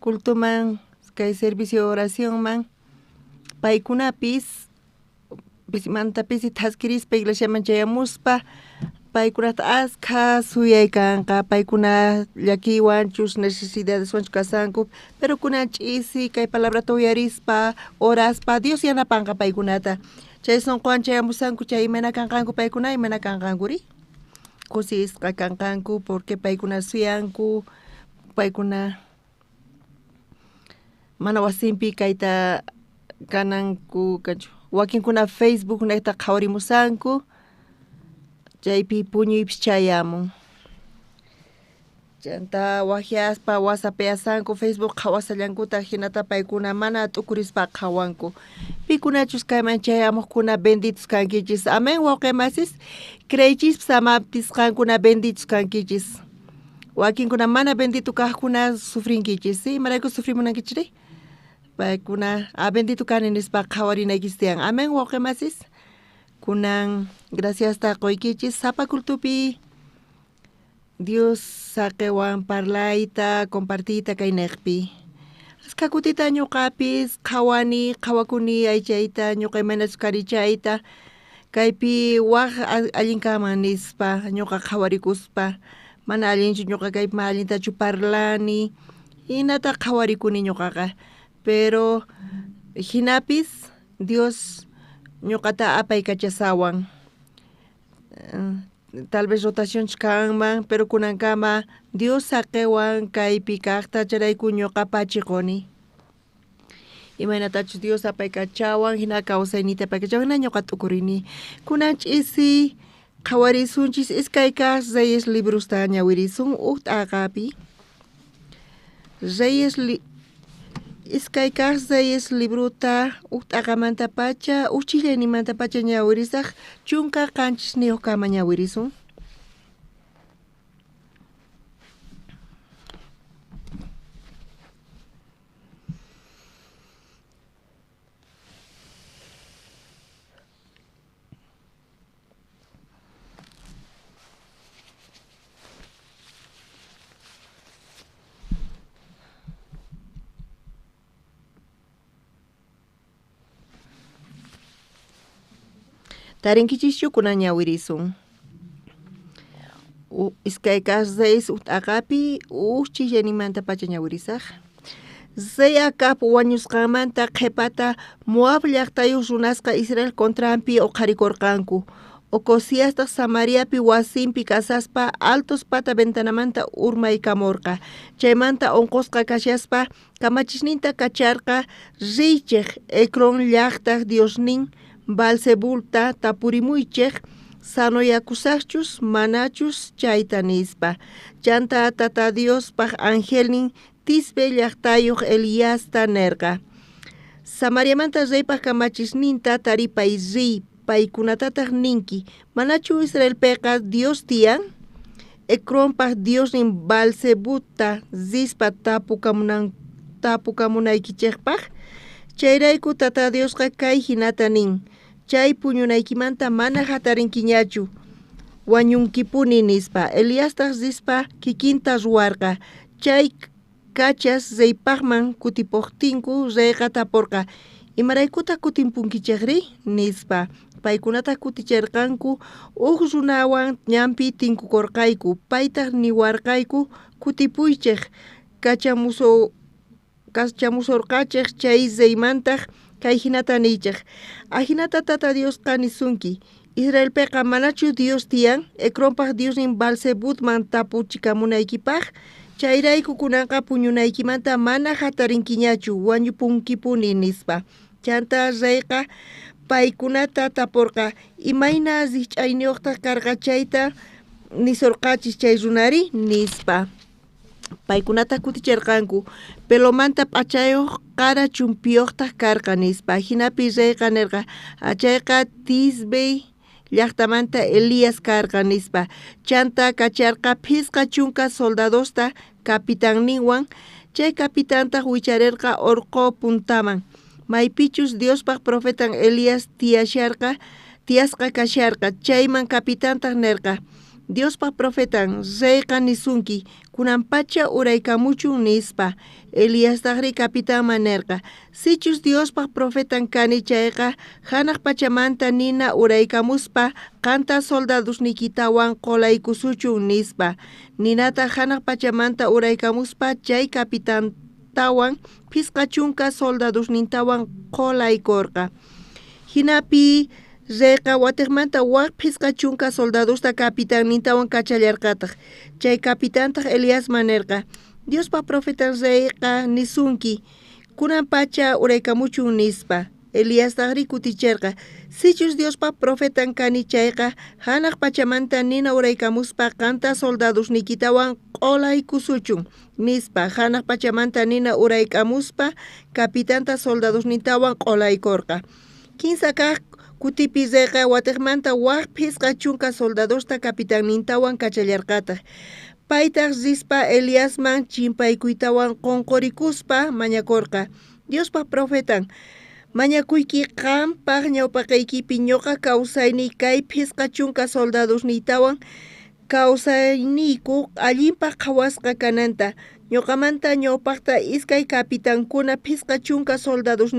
cultuman kay servicio oración man. Paikunapis mantapis itaskirispa iglesiaman chayamuspa. Paikunata aska suyaykanqa paykuna llakiwan chus necesidades wanchu kasanku pero kunanch'isi kay palabrata uyarispa oraspa Dios yanapanqa paykunata chay sonqowan chayamusanku chay imana kanqanku paykuna imana kanqankuri kusisqa kanqanku porque paykuna suyanku paykuna mana wasimpi kayta kananku kanchu wakinkuna Facebook nekta qhawrimusanku chaypi puñuypis chayamun chanta wajiaspa wasapeasanku Facebook qhawasallankuta hinata paykuna mana t'ukurispa qhawanku pikunachus kayman chayamuqkuna benditos kankichis amén wawqimasis creychis samapis qankuna benditos kankichis wakinkuna mana bendito kaqkuna sufrinkichis sí marayku sufrimunankichiri paykuna bendito kani nispa qhawarinaykis tiyan amén wawqimasis kunan gracias ta qoykichis sapa kultupi Dios sakewan parlayta compartita kay neqpi askakutita ñuqapis qhawani qhawakuni aychayta ñuqa imanas karichayta kaypi waq allinkaman nispa ñuqa qhawarikuspa mana allinchu ñuqa kaypi ma allintachu parlani hinata qhawarikuni ñuqaqa pero hinapis Dios ñuqata apay kachasawan tal vez rotación kanman pero kunankama Dios sakewan kaypi kaqta charayku ñuqa pachiquni imaynatachu Dios apay kachawan hina kawsaynita apay kachawan hina ñuqa t'ukurini kunanch'isi qhawarisunchis iskay kaq Reyes librusta ñawirisun t'aqapi iskay kaq Reyes libruta t'aqamanta pacha chillanimanta pacha ñawirisaq chunka qanchis niyuqkama ñawirisun Tarinkichis kunan ñawirisun iskay kaq Reyes t'aqapi chillanimanta pacha ñawirisaq Rey Acab wañusqanmanta qhipata Moab llaqtayuq runasqa Israel contrampi uqharikurqanku Ocosíastaq Samariapi wasinpi kasaspa altos pata ventanamanta urmaykamurqa chaymanta unqusqa kashaspa kamachisninta kacharqa riychik Ecrón llaqtaq Diosnin Balzebulta tapurimuychik sanoyakusaqchus manachus chayta nispa chanta tata Diospaq angelnin Tisbe llaqtayuq Eliasta nerqa Samariamanta reypaq kamachisninta taripay riy paykunatataq ninki manachu Israelpiqa Dios tiyan Ecrónpaq Diosnin Balzebuta zispa tapukamunaykichikpaq chayrayku tata Diosqa kay hinata nin chay puñunaykimanta mana hatarinkiñachu wañunkipuni nispa Eliastaq zispa kikinta ruwarqa chay kachas reypaqman kutipuqtinku reyqa tapurqa imaraykuta kutimpunkichikri nispa paykunata kuticharqanku runawan ñampi tinkukurqayku paytaq niwarqayku kutipuychik kachamusurqachik chay reymantaq kay hinata niychik ahinata tata Dios nisunki Israelpiqa manachu Dios tiyan Ecrónpaq Diosnin Balzebutman tapuchikamunaykipaq chayrayku kunanqa puñunaykimanta mana hatarinkiñachu wañupunkipuni nispa chanta reyqa paykunata tapurqa imayna riqch'ayniyuqtaq karqa chayta nisurqachis chay runari nispa paykunata kuticharqanku pelomanta p'achayuq qara chumpiyuqtaq karqa nispa hinapi reyqa nerqa chayqa Tisbe llaqtamanta Elías karqa nispa chanta kacharqa phisqa chunka soldadosta kapitanninwan chay kapitantaq wicharirqa urqu puntaman maypichus Diospaq profetan Elías tiyasqa kasharqa chayman kapitantaq nerqa Diospaq profetan reyqa nisunki kunan pacha uraykamuchun nispa Elíastaqri kapitánman nerqa sichus Diospaq profetan kani chayqa hanaq pachamanta nina uraykamuspa qanta soldadosnikitawan qolaykusuchun nispa ninata hanaq pachamanta uraykamuspa chay kapitantawan phisqa chunka soldadosnintawan qolaykurqa hinapi reyqa watiqmanta waq phisqa chunka soldadosta kapitannintawan kachallarqataq chay kapitantaq Eliasman nerqa Diospa profetan reyqa nisunki kunan pacha uraykamuchun nispa. Elías tagri kuticherka. Sichus Dios pa profetan kani chayka hanak pachamanta nina uraykamuspa kanta soldados nikitawan qolay kusuchun. Nispa hanak pachamanta nina uraykamuspa kapitanta soldados nitawan qolay korka. Kinsaka kutipizeka watekmanta waqpisqa chunka soldadosta kapitan nintawan kachallarqata. Paytaq zispa Eliasman chimpaykuitawan qonqorikuspa mañakorqa. Diospa profetan mañakuyki qampaq ñawpaqaykipi ñuqa kawsayni kay phisqa chunka soldados nitawan kawsayniyku allinpaq qhawasqa kananta. Ñuqamanta ñawpaqta iskay kapitankuna phisqa chunka soldados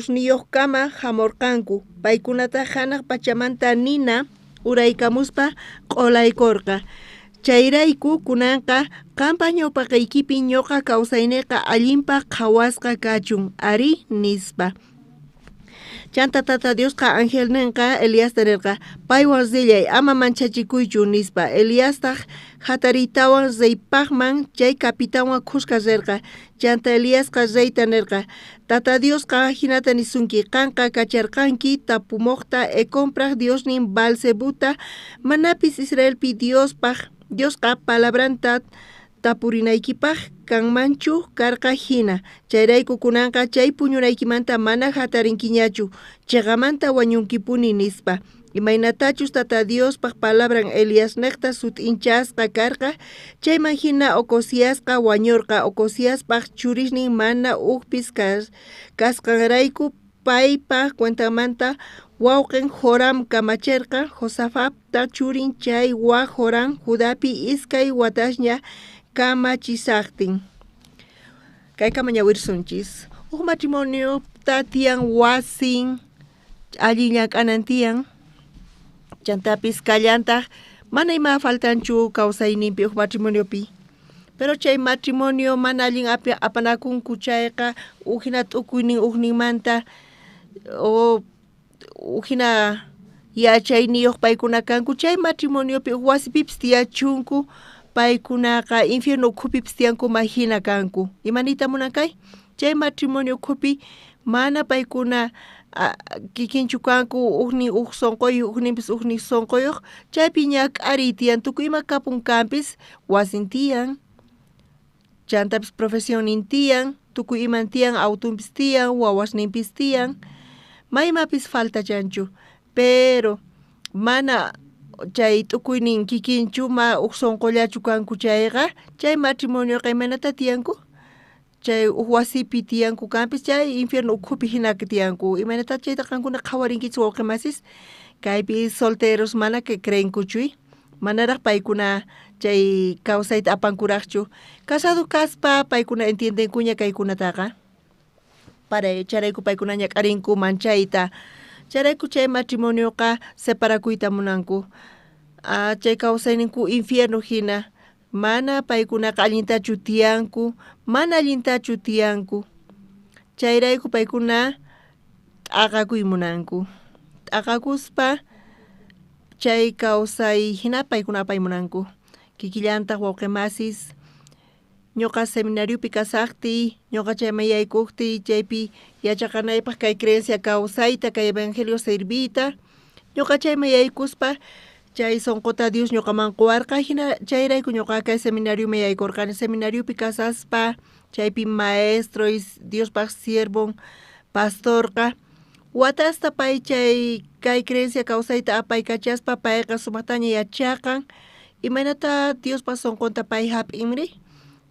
niyuq kama hamurqanku. Paykunata hanaq pachamanta nina uraykamuspa q'olaykurqa. Chayrayku kunanqa qampa ñawpaqaykipi ñuqa kawsayniqa allinpaq qhawasqa kachun ari nispa. Chanta tata Diosqa angelninqa Eliasta nirqa paywan zillay ama manchachikuychu nispa. Eliastaq hataritawan zaypaqman chay kapitanwan kushka rirqa. Chanta Eliasqa zayta nirqa tata Diosqa hinata nisunki qanqa kacharqanki tapumuqta compraq Diosnin Balsebuta manapis Israelpi Diosqa palabranta tapurinaykipaq kanmanchu karqa hina. Chayrayku kunanqa chay puñuraykimanta mana hatarinkiñachu. Chiqamanta wañunkipuni nispa. Imaynatachus tata Diospaq palabran Elias nekta sutinchasqa karqa. Chayman hina Ocosiasqa wañurqa. Ocosiaspaq churishnin mana uqpis kasqanrayku paypaq cuentamanta wawqin Joram kamachirqa. Josafapta churin chay Joram Judapi iskay watashña kamachisaqtin. Kayka mañawirsunchis. Matrimonio tiyan wasin allin llank'anan tiyan. Chantapis kallantaq mana ima faltanchu kawsayninpi matrimoniopi. Pero chay matrimonio mana allin apanakunku chayqa hina t'ukuynin uqninmanta o hina yachayniyuq paykuna kanku. Chay matrimoniopi wasipipis tiyachunku paykunaqa infierno ukhupipas tiyanku hina kanku. Imanita munankay? Chay matrimonio ukhupi mana paykuna kikinchu kanku uqnin uq sonqoyuq uqninpis uqnin sonqoyuq chaypi ñak'ari tiyan tukuy ima kapun kanpis wasin tiyan chantapis profesionin tiyan tukuy iman tiyan autunpis tiyan wawasninpis tiyan maymapis faltachanchu pero mana chay tukuynin kikinchu uq sonqollachu kanku chayqa chay matrimonio imanata tiyanku chay wasipi tiyanku kanpis chay infierno ukhupi hinaka tiyanku imanata chayta qankuna qhawarinkichu wawqimasis kaypi solteros mana que creenkuchuy manaraq paykuna chay kawsayta apankuraqchu casado kaspa paykuna entiendenkuña kaykunataqa para charayku paykuna ñak'arinku manchayta charayku chay matrimonioqa separakuyta munanku chay kawsayninku infierno hina mana paykunaqa allintachu tiyanku mana allintachu tiyanku chayrayku paykuna t'aqakuy munanku t'aqakuspa chay kawsay hina paykuna apay munanku kikillantaq wawqimasis ñuqa seminariopi kasaqti ñuqa chayman yaykukti chaypi yachaqanaypaq kay creencia kawsayta kay evangelio servita ñuqa chayman yaykuspa chay sonqota Dios ñuqaman quwarqa hina chayrayku ñuqa kay seminariomi yaykurqani seminariopi kasaspa chaypi maestro Diospaq siervon pastorqa watasta pay chay kay creencia kawsayta apaykachaspa payqa sumaqtaña yachaqan imanata Diospaq sonqonta pay hap'inri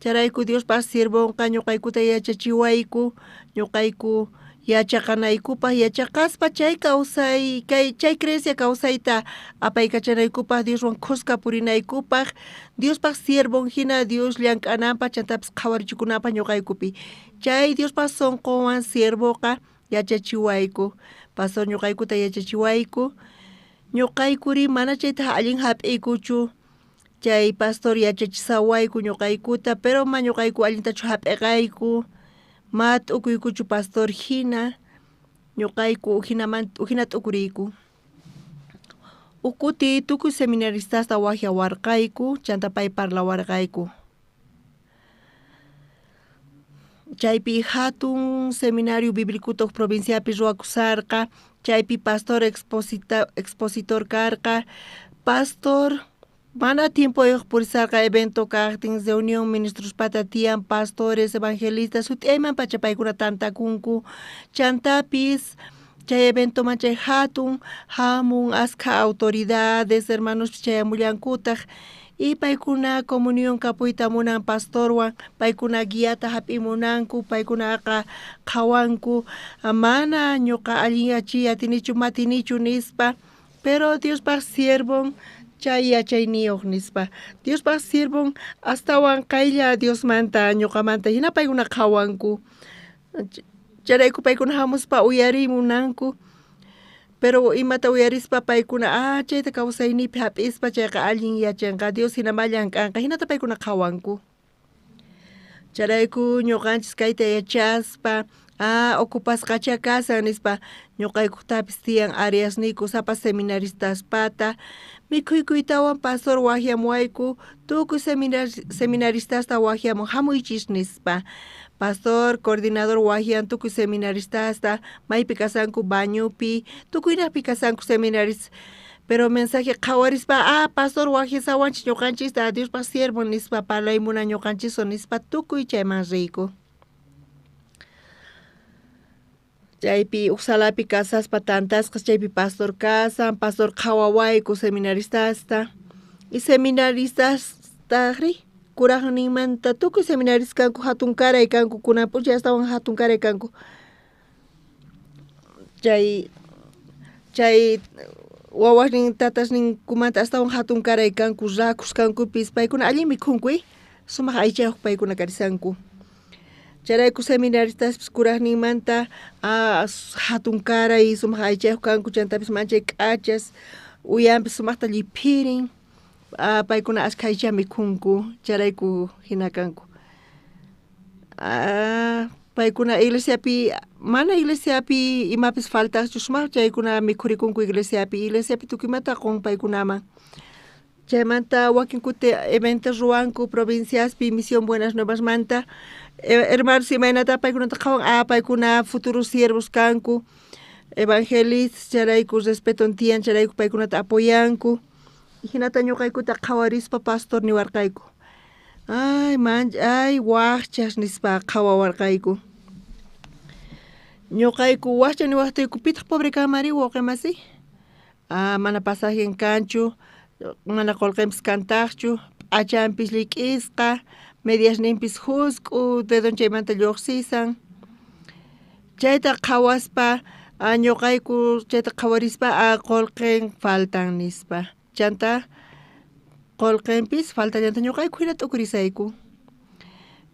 charayku Diospaq siervonqa ñuqaykuta yachachiwayku ñuqayku yachaqanaykupaq yachaqaspa chay kawsay chay creencia kawsayta apaykachanaykupaq Dioswan qusqa purinaykupaq Diospaq siervon hina Dios llank'ananpaq chantapis qhawarichikunanpaq ñuqaykupi chay Diospaq sonqowan siervoqa yachachiwayku pastor ñuqaykuta yachachiwayku ñuqaykuri mana chayta allin hap'ikuchu chay pastor yachachisawayku ñuqaykuta pero ma ñuqayku allintachu hap'iqayku ma t'ukuykuchu pastor hina ñuqayku uhina t'ukuriyku ukuti tukuy seminaristasta waqllawarqayku chanta pay parlawarqayku chaypi hatun seminario bíblico provinciapi ruwakusarqa, chaypi pastor expositor karqa, pastor mana tiempo purisarqa evento kaqtin reunión ministros patatian pastores evangelistas sutiayman pachapaykuna tantakunku chantapis chay evento manchay hatun hamun aska autoridades hermanos chayamullankutaj y paykuna comunión kapuyta munan pastorwan paykuna guiata hapimunanku paykunaqa qhawanku mana ñuqa allinyachi atinichu matinichu nispa pero Diospaq siervon chay yachayniyuq nispa Diospaq siervon astawan qaylla Diosmanta ñuqamanta hina paykuna qhawanku charayku paykuna hamuspa uyarimunanku pero imata uyarispa paykuna chayta kawsaynipi hap'ispa chayqa allin yachanqa Dios hina mallankanqa hinata paykuna qhawanku charayku ñuqanchis kayta yachaspa ocupasqacha kasan nispa ñuqaykutapis tiyan áreas niku sapa seminaristas pata mikhuykuytawan pastor waqhamuwayku tukuy seminaristasta waqhamun hamuychis nispa pastor coordinador waqhan tukuy seminaristasta maypi kasanku bañupi tukuynaqpi kasanku seminaris pero mensaje qhawarispa pastor waqhasawanchis ñuqanchista Diospaq siervo nispa parlaymuna ñuqanchiso nispa tukuy chayman riyku chaypi uksalapi kasaspa tantasqa chaypi pastor kasan pastor qhawawayku seminaristasta y seminaristastajri kuraqninmanta tukuy seminaris kanku hatun karay kanku kunapucha astawan hatun karay kanku chay wawaqnin tatashninkumanta astawan hatun karay kanku rakus kankupis paykuna allimi khunkuy sumaq aychayuq paykuna karisanku charayku seminaristas kuraqninmanta hatun karay sumaq aychayuq kanku chantapis manchay k'achas uyanpis sumaqta lliphirin paykuna ashka aychami khunku charayku hina kanku paykuna mana iglesiapi imapis faltaqchu sumaq chaykuna mikhurikunku iglesiapi tukuymanta qun paykunaman chaymanta wakin kuti eventos ruwanku provinciaspi misión Buenas Nuevas manta hermanos imaynata paykunata qhawan paykuna futuros siervos kanku evangelistas charayku respeton tiyan charayku paykunata apoyanku hinata ñuqaykuta qhawarispa pastor niwarqayku waqchas nispa qhawawarqayku ñuqayku waqcha niwaqtayku pitaq pobre kanmari wawqimasi mana pasajen kanchu mana qullqinpis kantaqchu p'achanpis llik'isqa mediasninpis husk'u dedon chaymanta lluqsisan chayta qhawaspa ñuqayku chayta qhawarispa qullqin faltan nispa chanta qullqinpis faltallanta ñuqayku hina t'ukurisayku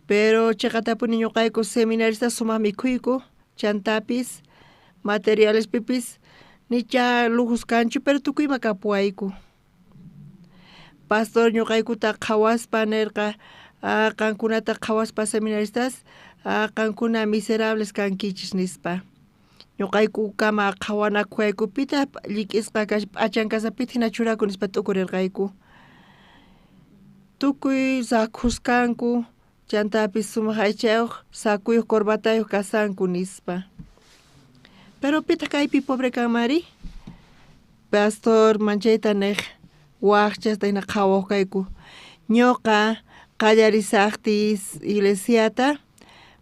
pero chaqatapuni ñuqayku seminaristas sumaq mikhuyku chantapis materialespipis nicha lujos kanchu pero tukuyma kapuwayku pastor ñuqaykuta qhawaspa nirqa qankunata qhawaspa seminaristas qankuna miserables kankichis nispa ñuqayku kama qhawanakuwayku pita llik'isqa p'achan kasapita hina churaku nispa t'ukurirqayku tukuy sakhuskanku chantapis sumaq aychayuq sakuyuq corbatayuq kasanku nispa pero pita kaypi pobre kanmari pastor manchayta niq waqchasta hina qhawawqayku ñuqa qallarisaqtis iglesiata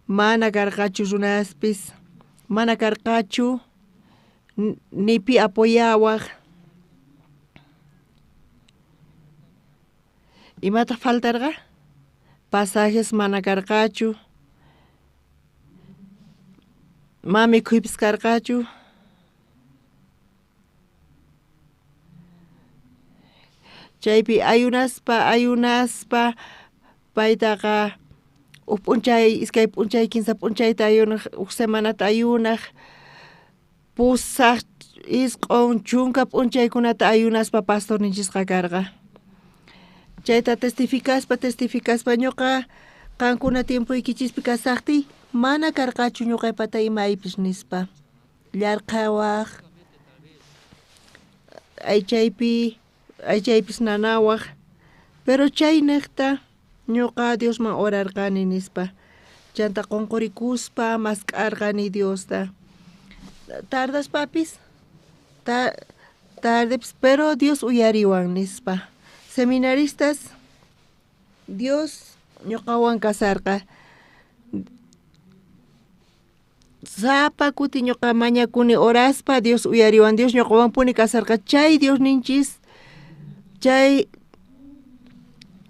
mana karqachu runaspis mana karqachu nipi apoyawaq imata faltarqa pasajes mana karqachu mami mikhuypis karqachu chaypi ayunaspa paytaqa p'unchay iskay p'unchay kinsa p'unchayta ayunaq semanata ayunaq pusaq isq'un chunka p'unchaykunata ayunaspa pastor ninchisqa karqa chayta testificaspa ñuqa qankuna tiempoykichispi kasaqti mana karqachu ñuqaypata imaypis nispa llarqawaq aychaypis nanawaq pero chay niqta ñuqa Diosman orarqani nispa chanta qonqurikuspa maskargani Diosta. Tardas papis, tardes, pero Dios uyariwan nispa. Seminaristas, Dios ñuqawan kasarqa. Zapa kuti ñuqa mañakuni oraspa Dios uyariwan, Dios ñuqawan puni kasarqa. Chay Dios ninchis, chay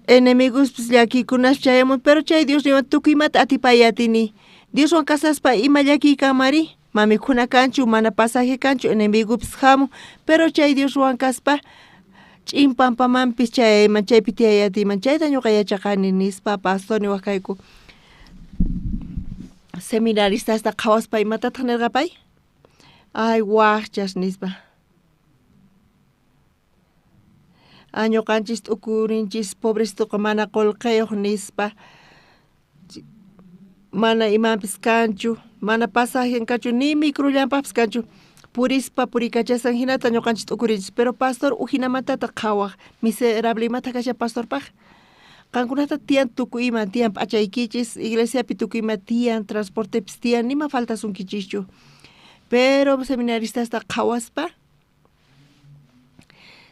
enemigos llakikunash chayamun, pero chay Dios niwan tukuymata atipayatini. Dios wan kasaspa ima llakiykamari, mamikuna kanchu, mana pasaje kanchu, enemigos hamun, pero chay Dios wan kaspa ch'impampamanpis chayman chaypi tiyayatiman, chayta ñuqa yachaqani nispa pastor niwaq kayku. Seminaristasta qhawaspa imatataq nirqapay? Ay waqchas nispa. Ñuqanchis t'ukurinchis pobrestuqa mana qullqiyuq nispa. Mana imanpis kanchu, mana pasajen kanchu, ni microllampapis kanchu. Purispa purikachasan hinata ñuqanchis t'ukurinchis, pero pastor uhinamantataq qhawaq miserable imata kasha pastorpaq. Qankunata tiyan tukuyman, tiyan p'achaykichis, iglesiapi tukuyman tiyan, transportepis tiyan, nima faltasunkichishchu. Pero seminaristasta qhawaspa,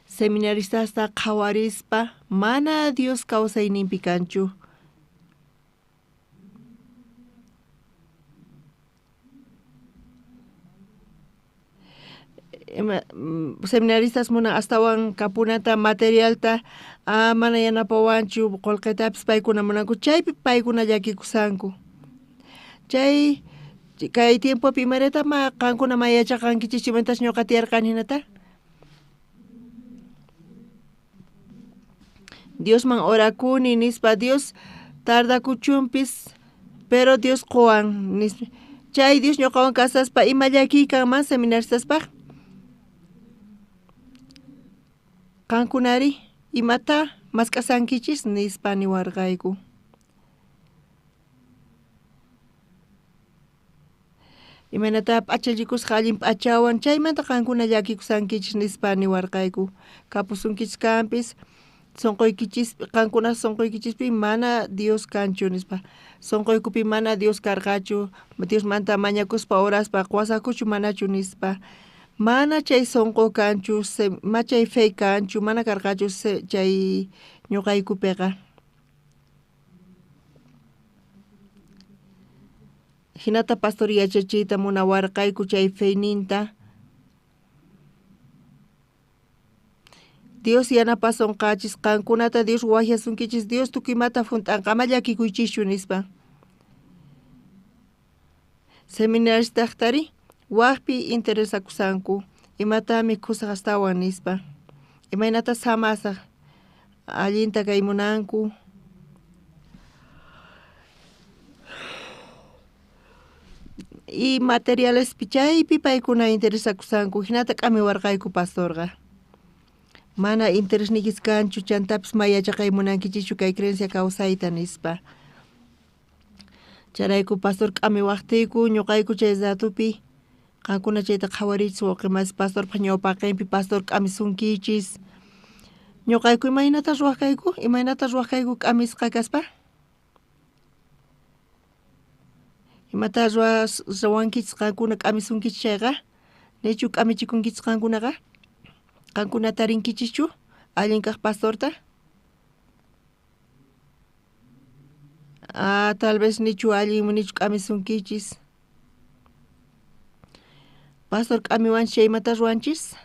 seminaristasta qhawarispa, mana Dios kawsayninpi kanchu. Seminaristas munan astawan kapunata materialta mana yanapawanchu qullqitapis paykuna munanku, chaypi paykuna llakikusanku. Chay kay tiempopi imareta qankuna yachaqankichis chimantash ñuqa tiyarqani hinata. Diosman orakuni nispa, Dios tardakuchunpis, pero Dios quwan nispa. Chay Dios ñuqawan kasaspa ima llakiykanman seminaristaspaq. Qankunari imata mask'asankichis nispa niwarqayku. Imanata p'achallikusqa allin p'achawan, chaymanta qankuna llakikusankichis nispa niwarqayku. Kapusunkichis kanpis, sunquykichis, qankuna sunquykichispi mana Dios kanchu nispa. Sunquykupi mana Dios karqachu, Dios manta mañakuspa oraspa qwasakuchu manachu nispa. Mana chay sunqu kanchu, ma chay fe kanchu, mana karqachu chay ñuqaykupiqa. Hinata pastor yachachiyta munawarqayku chay feyninta. Dios yanapasunqachis, qankunata Dios waqyasunkichis, Dios tukuymata hunt'anqa ama llakikuychischu nispa. Seminaristaqtari waqpi interesakusanku, imatami kusaq astawan nispa. Imaynata samasaq allinta kay munanku. Y materiales chaypi paykuna interesakusanku, hinata k'amiwarqayku pastorqa. Mana interesnikis kanchu, chantapis mayachaqay munankichischu kay creencia kawsayta nispa. Charayku pastor k'amiwaqtiyku ñuqayku chay zatupi qankuna chayta qhawarichis wawqimas pastorpa ñawpaqinpi pastor k'amisunkichis. Ñuqayku imaynata ruwaqkayku k'amisqa kaspa. Imata ruwankichis qankuna k'amisunkichis chayqa, nichu k'amichikunkichis qankunaqa, qankunata rinkichischu allin kaq pastorta. Tal vez nichu allin nichu k'amisunkichis. Pastor k'amiwanchis chaymata ruwanchis,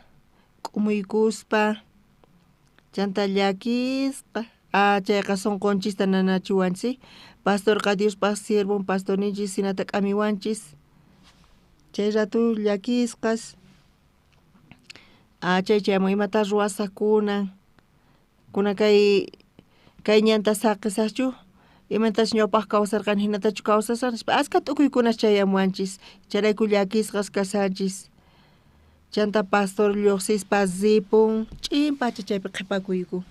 k'umuykuspa, chanta llakisqa, chayqa sunqunchista nanachiwanchis. Pastorqa Diospa siervun pastorninchis hinata k'amiwanchis. Chay ratu llakisqas. Chaychamun imata ruwasaqkuna, kay ñanta saqisaqchu, imantash ñawpaq kawsarqani hinatachu kawsasan, askha t'ukuykunash chayamuwanchis, charayku llakisqas kasanchis. Chanta pastor lluqsispa zipun, ch'impacha chaypi qhipakuyku.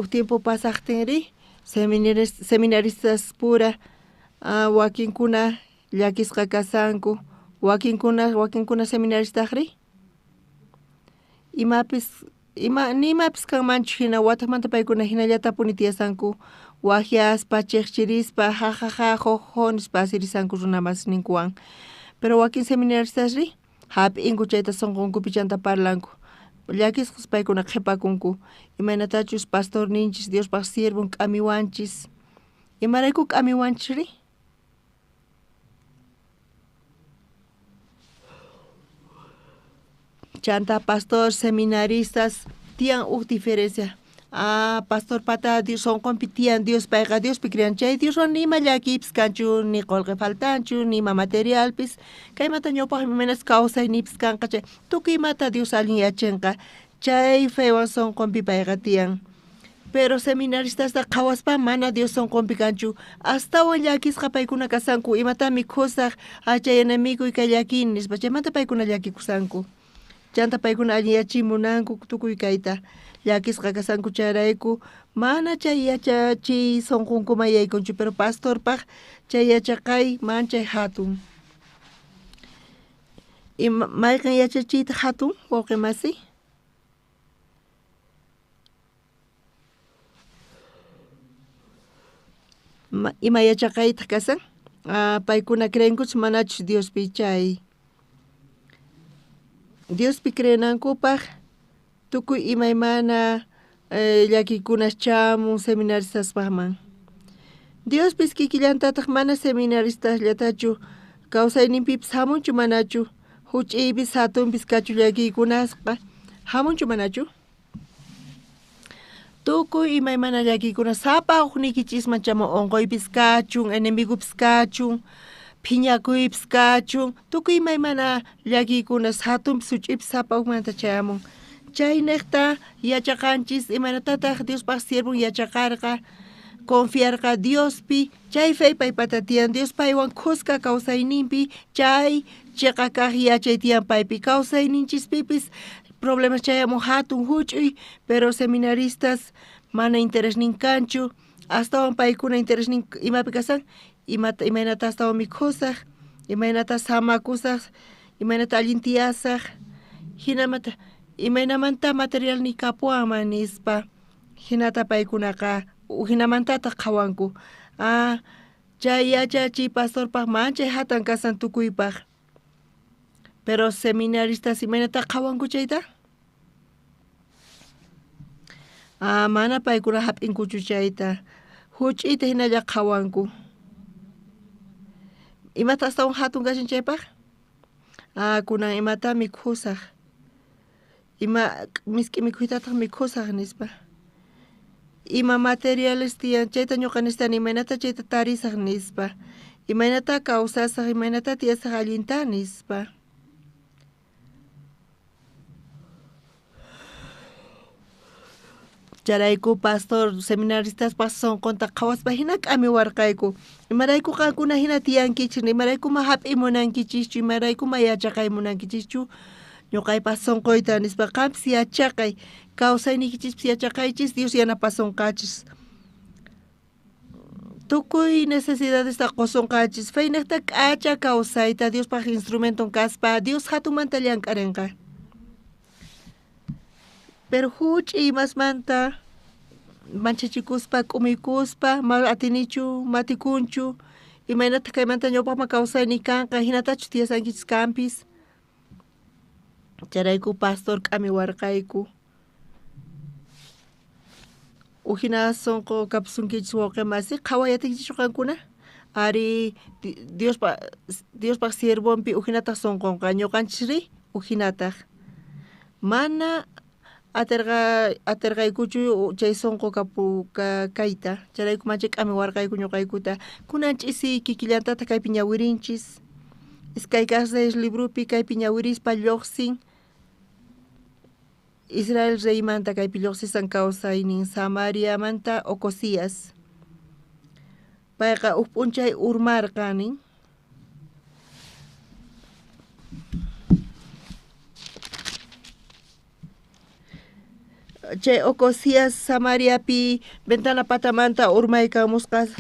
Tiempo pasaqtinri, seminaristas pura, wakinkuna llakisqa kasanku, wakinkuna seminaristaqri. Nimapis kanmanchu hina watamanta paykuna hinallata puni tiyasanku, wajiaspa, chekchirispa, jajaja, jojonispa, asirisanku runamasninkuwan. Pero wakin seminaristas ri, hap'inku chayta sonqunku pichanta parlanku. Llakisqas paykuna qhipakunku, imaynatachus pastor ninchis, Diospaq siervun k'amiwanchis. Imarayku k'amiwanchis ri? Chanta pastor, seminaristas, tiyan diferencia. Pastor pata Dios son compitian Dios paiga Dios pikrian chay Dios ni mallakipis kanchu ni qolqe faltanchu ni material pis kay mata ñopa menos causa ni pis kanqa chay tukuy mata Dios alin yachenqa chay fewan son compi paiga tiyan. Pero seminaristas da qhawaspa mana Dios son compi kanchu hasta wallakisqa paykuna kasanku imatami khusaq chay enemigo y kallakin nispa chaymanta paykuna llakikusanku. Chanta paykuna alin yachimunanku tukuy kayta. Llakisqa kasanku charayku mana chay yachachi sonqunkuman yaykunchu pero pastorpaq chay yachaqay manchay hatun. Mayqan yachachiyta hatun wawqi masi? Ima yachaqayta kasan? Paykuna creenkuchu manachus Diospi chay Diospi creenankupaq tukuy imaymana llakikunas chamun seminaristaspaqman. Diospis kikillantataq mana seminaristasllatachu kawsayninpipis hamunchu manachu huch'iypis hatunpis kachu llakikunasqa hamunchu manachu? Tukuy imaymana llakikuna sapa huknikichisman chamun onqoypis kachun, enemigopis kachun, phiñakuypis kachun, tukuy imaymana llakikunas hatunpis huch'ipis sapa hukmanta chayamun. Chaynekta yachaqanchis imanatataq Diospaq siervun yachaqarqa confiarqa Diospi chay fey paypata tiyan Dios paywan khusqa kawsayninpi chay chiqa kaq yachay tiyan paypi kawsayninchispipis problemas chayamun hatun huch'uy pero seminaristas mana interés ninkanchu astawan paykuna interés nin imapi kasan imaynata astawanmi khusaq imaynata samakusaq imaynata allin tiyasaq hinamata imaynamanta material ni kapuaman nispa hinata paykunaqa hinamantata qhawanku chay yachachi pastorpaq manchay hatan kasan tukuypaq pero seminaristas imaynata qhawanku chayta mana paykuna hap'inkuchu chayta huch'iyta hinalla qhawanku imata astawan hatun kashan chaypaq kunan imatami khusaq ima miski mikhuytataq mikhusaq nispa ima materiales tiyan chayta ñuqa nistani imaynata chayta tarisaq nispa imaynata kawsasaq imaynata tiyasaq allinta nispa charayku pastor seminaristas sonqonta qhawaspa hina k'amiwarqayku imarayku qankuna hina tiyankichis imaraykuma hap'imunankichischu imaraykuma yachaqaymunankichischu ñuqaypas sonqoyta nispa qampis yachaqay kawsaynikichispis yachaqaychis Dios yanapas sonqachis tukuy necesidadesta qosunqachis faynaqta k'acha kawsayta Diospaq instrumenton kaspa Dios hatunmanta llank'arinqa pero huch'uy imasmanta manchachikuspa k'umiykuspa ma atinichu matikunchu imaynata kaymanta ñawpaqman kawsayni kanqa hinatachu tiyasankichis kanpis charayku pastor k'amiwarqayku uhina sonqo kapusunkichis wawqi masi qhawayatikichis qankuna ari Diospaq siervonpi uhinataq sonqonqa ñuqanchis ri uhinataq mana atirqaykuchu chay sonqo kayta charayku manchay k'amiwarqayku ñuqaykuta kunanch'isi kikillantata kaypi ñawirinchis iskay kasdesh librupi kaypi ñawirispa lluqsin Israel reymanta kaypi lluqsisan kawsaynin Samariamanta Ocosías payqa p'unchay urmarqanin chay Ocosías Samariapi ventana patamanta urmaykamusqa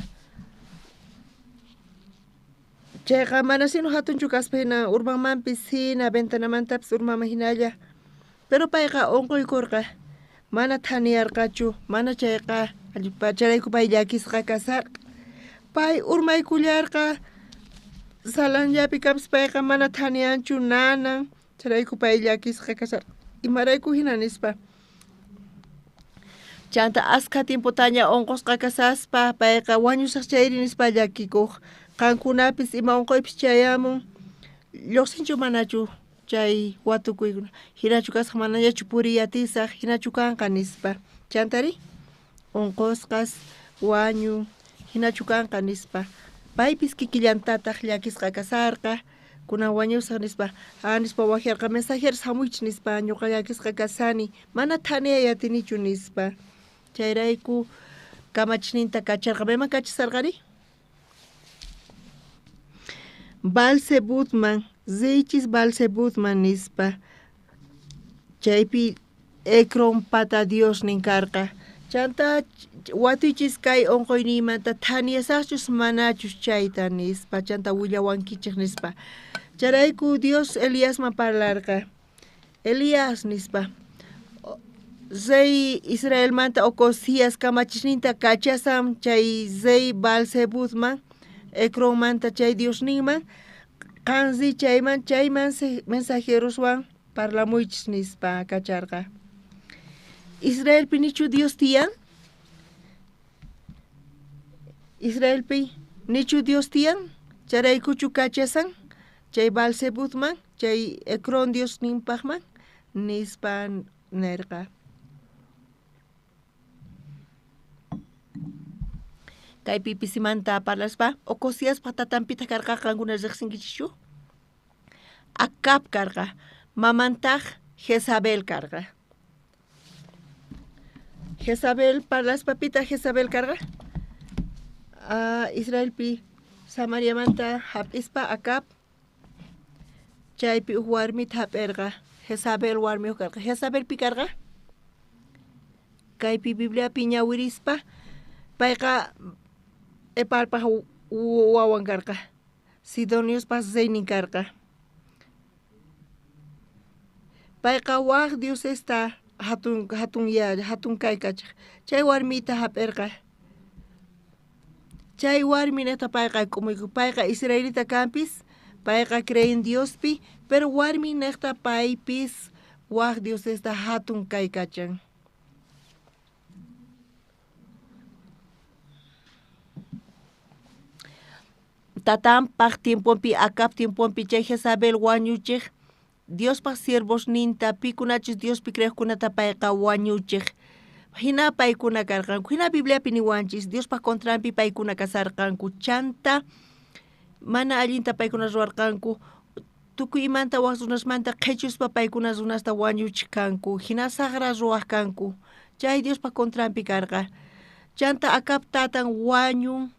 chayqa mana sino hatunchu kaspa hina urmanmanpis hina ventanamantapis urmanman hinalla pero payqa unquykurqa mana thaniyarqachu mana chayqa Pacharayku pay llakisqa kasarqa. Pay urmaykullarqa salanllapi kapis payqa mana thanianchu nanan. Charayku pay llakisqa kasarqa. Imarayku hina nispa. Chanta aska tiempo taña onqosqa kasaspa payqa wañusaq chayri nispa llakikuq. Qankunapis ima onqoypis chayamun. Lluqsinchu manachu chay watukuykuna. Hinachu kasaq manallachu puriyatisaq hinachu kanqa nispa. Chantari onqosqas wañu hinachu kanqa nispa. Paypis kikillantataq llakisqa kasarqa. Kunan wañusaq nispa. Nispa wajarqa mensajeros hamuychis nispa. Ñuqa llakisqa kasani. Mana thaniyayatinichu nispa. Chayrayku kamachishninta kacharqa. Mayman kachisarqari? Balsebutman, Zeichis Balsebutman nispa. Chaypi Ekron pata Dios ninkarqa. Chanta watuchis kay onqoynimanta thaniyasaqchus manachus chayta nispa. Chanta willawankichik nispa. Charayku Dios Eliasman parlarqa. Elias nispa. Zey Israelmanta Ocosías kamachishninta kachasam chay Zey Balsebutman. Ekronmanta chay Dios ninman. Kanzi chayman mensajeroswan parlamuychis nispa kacharqa. Israelpi nichu Dios tiyan? Israelpi nichu Dios tiyan? Charaykuchu kachasan? Chay Balsebutman, chay Ekron Dios ninpaqman nispa nerqa. Kay pipisimanta parlaspa Ocosías patatampita karqa qankuna riqsinkichischu? Acab karqa, mamantaq Jezabel karqa. Jezabel parlaspa pita Jezabel karqa? Israelpi Samariamanta hap'ispa Acab. Chaypi warmita hap'irqa Jezabel warmi karqa. Jezabel pi karqa? Kaypi Bibliapi ñawirispa payqa Epalpa wawan karqa. Sidoniuspa zeynin karqa. Payqa waq Dios está hatun kay kachaq. Chay warmita hap'irqa. Chay warminata payqa kumuyku. Payqa Israelita kampis. Payqa creen Diospi. Pero warmi naqta paypis waq Dios está hatun kay kachan. Tatampak tiempompi Acab tiempompi chay Jezabel wañuchik Diospak siervos ninta pikunachis Diospi creqkunata payqa wañuchik hina paykuna karqanku hina Bibliapi niwanchis Diospak contrampi paykuna kasarqanku chanta mana allinta paykuna ruwarqanku tukuy imanta waq runasmanta qhechuspa paykuna runasta wañuchikanku hina saqra ruwaq kanku chay Diospak contrampi karqa chanta Acab tatan wañun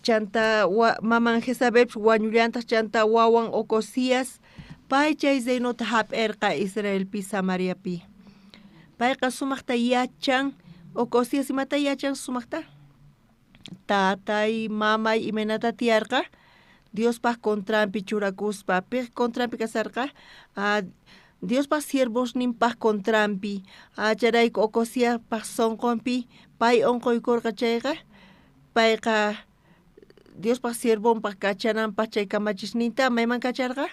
chanta maman Jezabel wañullantaq chanta wawan Ocosías pay chay zeynota hap'irqa Israelpi Samariapi payqa sumaqta yachan Ocosías imata yachan sumaqta tatay mamay imanata tiyarqa Diospak contrampi churakuspa piq contrampi kasarqa Diospak siervos ninpaq contrampi charayku Ocosíaspak sonqonpi pay onqoykurqa chayqa payqa Diospak siervonpak kachananpak chay kamachisninta mayman kacharqa?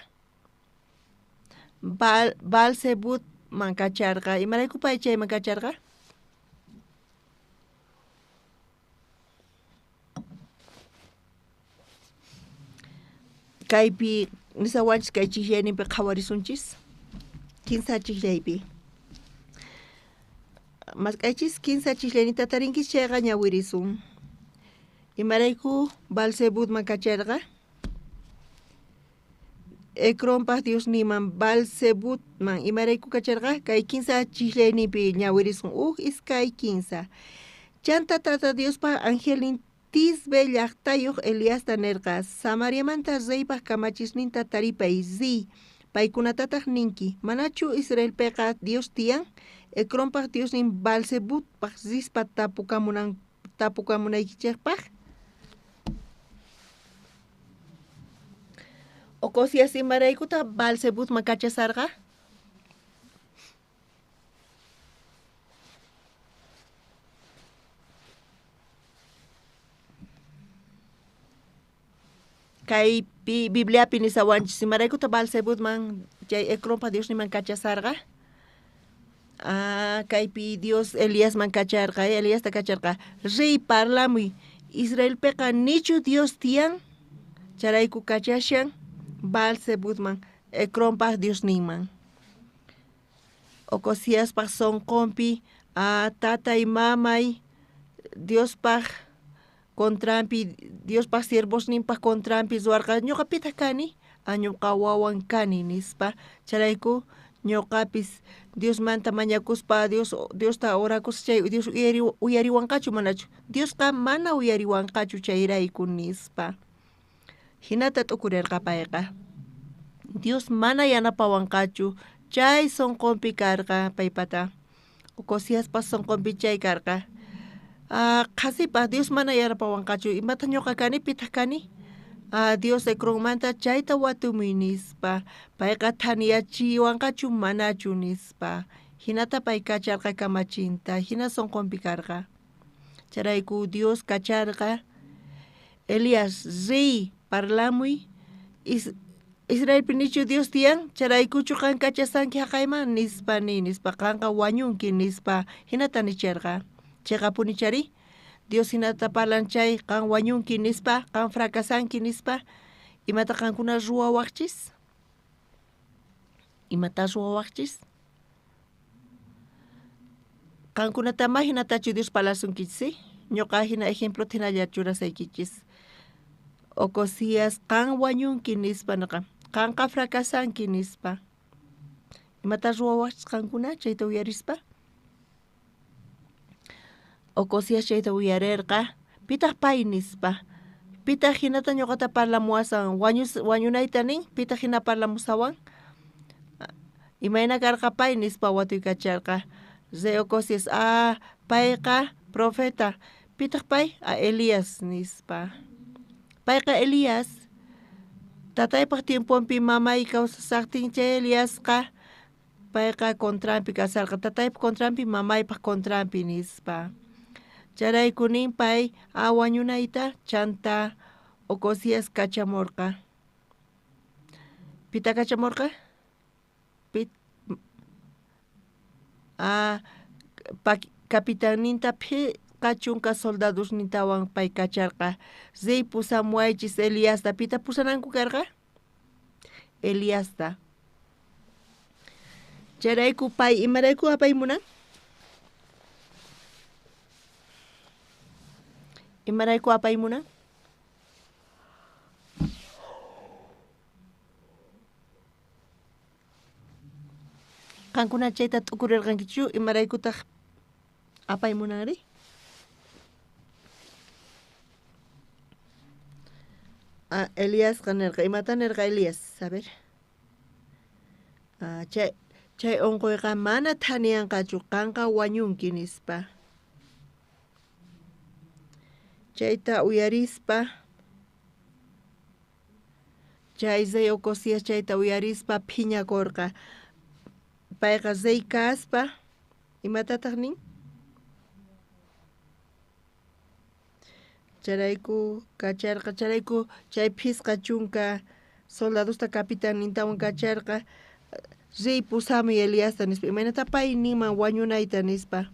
Balsebutman kacharqa. Imarayku pay chayman kacharqa? Kaypi nisawanchis kay chiklayninpi qhawarisunchis. Kinsa chiklaypi. Maskaychis kinsa chiklaynita tarinkis chayqa ñawirisun. Imarayku Balsebutman kacharqa. Ekronpak Dios niman Balsebutman imarayku kacharqa kay kinsa chiklaynipi ñawirisun iskay kinsa. Chanta tata Diospak angelin Tisbe llaqtayuq Eliasta nerqa Samariamanta reypak kamachisninta taripay paykunatataq ninki manachu Israelpiqa Dios tiyan Ekronpak Dios nin Balsebutpak rispa tapukamunaykichikpaq Ocosías imaraykuta Balsebutman kay Biblia pinisawanchis simaraykuta balsebutman chay ekronpa Dios niman kachasarqa kaypi Dios Elías man kacharqa Elías ta kacharqa rey parlamuy Israel peqa nichu Dios tiyan charayku kachashan balsebutman ekronpa Dios niman Ocosías pa sonqompi tata y mamay Dios pa contrampi Dios pa siervos nimpa contrampi zuarqa ñuqapita kani ñuqa wawan kani nispa charayku ñuqapis Dios manta mañakuspa Dios ta orakus chay Dios uyariwanqachu manachu Dios qa mana uyariwanqachu chayrayku nispa hinata t'ukurirqa payqa Dios mana yanapawanqachu chay sonqompi karqa paypata Ocosías pa sonqompi chay karqa qasipa Dios mana yanapawanqachu imata ñuqa kani pita kani Dios ekronmanta chayta watumuy nispa payqa thaniyachiwanqachu manachu nispa hinata pay kacharqa kamachinta hina sonqompi karqa charayku Dios kacharqa Elías rey parlamuy Israel pinichu Dios tiyan charaykuchu qan kachasanki haqayman nispa nispa qanqa wañunki nispa hinata nicharqa chayqa punichari Dios hinata parlanchay qan wañunki nispa qan fracasanki nispa imata qankuna ruwawaqchis imata ruwawaqchis qankunatama hinatachu Dios parlasunkichis ñuqa hina ejemplo hinalla churasaykichis Ocosías qan wañunki nispa naqa qanqa fracasanki nispa imata ruwawaqchis qankuna chayta uyarispa Ocosías chayta uyarirqa pitaq pay nispa pitaq hinata ñuqata parlamuwasan wañunayta nin pitaq hina parlamusawan imayna karqa pay nispa watuykacharqa rey Ocosías payqa profeta pitaq pay Elías nispa payqa Elías tataypaq tiempopi mamay kawsasaqtin chay Elíasqa payqa contrampi kasarqa tataypa contrampi mamaypaq contrampi nispa charaykunin pay wañunayta chanta Ocosías kachamurqa pita kachamurqa capitaninta chunka soldados nintawan pay kacharqa rey pusamuaychis Elíasta pita pusananku karqa Elíasta charayku pay imarayku apaymunan imarayku apaymunan qankuna chayta t'ukurirqankichu imaraykutaq apaymunanri Elías nirqa imata nirqa Elías a ver chay unquyqa mana thaniyanqachu qanqa wañunki nispa chayta uyarispa chay rey Ocosías chayta uyarispa phiñakurqa payqa rey kaspa imatataq nin charayku kacharqa charayku chay phisqa chunka soldadosta capitán nintawan kacharqa rey pusamuy Elíasta nispa imaynata pay ninman wañunayta nispa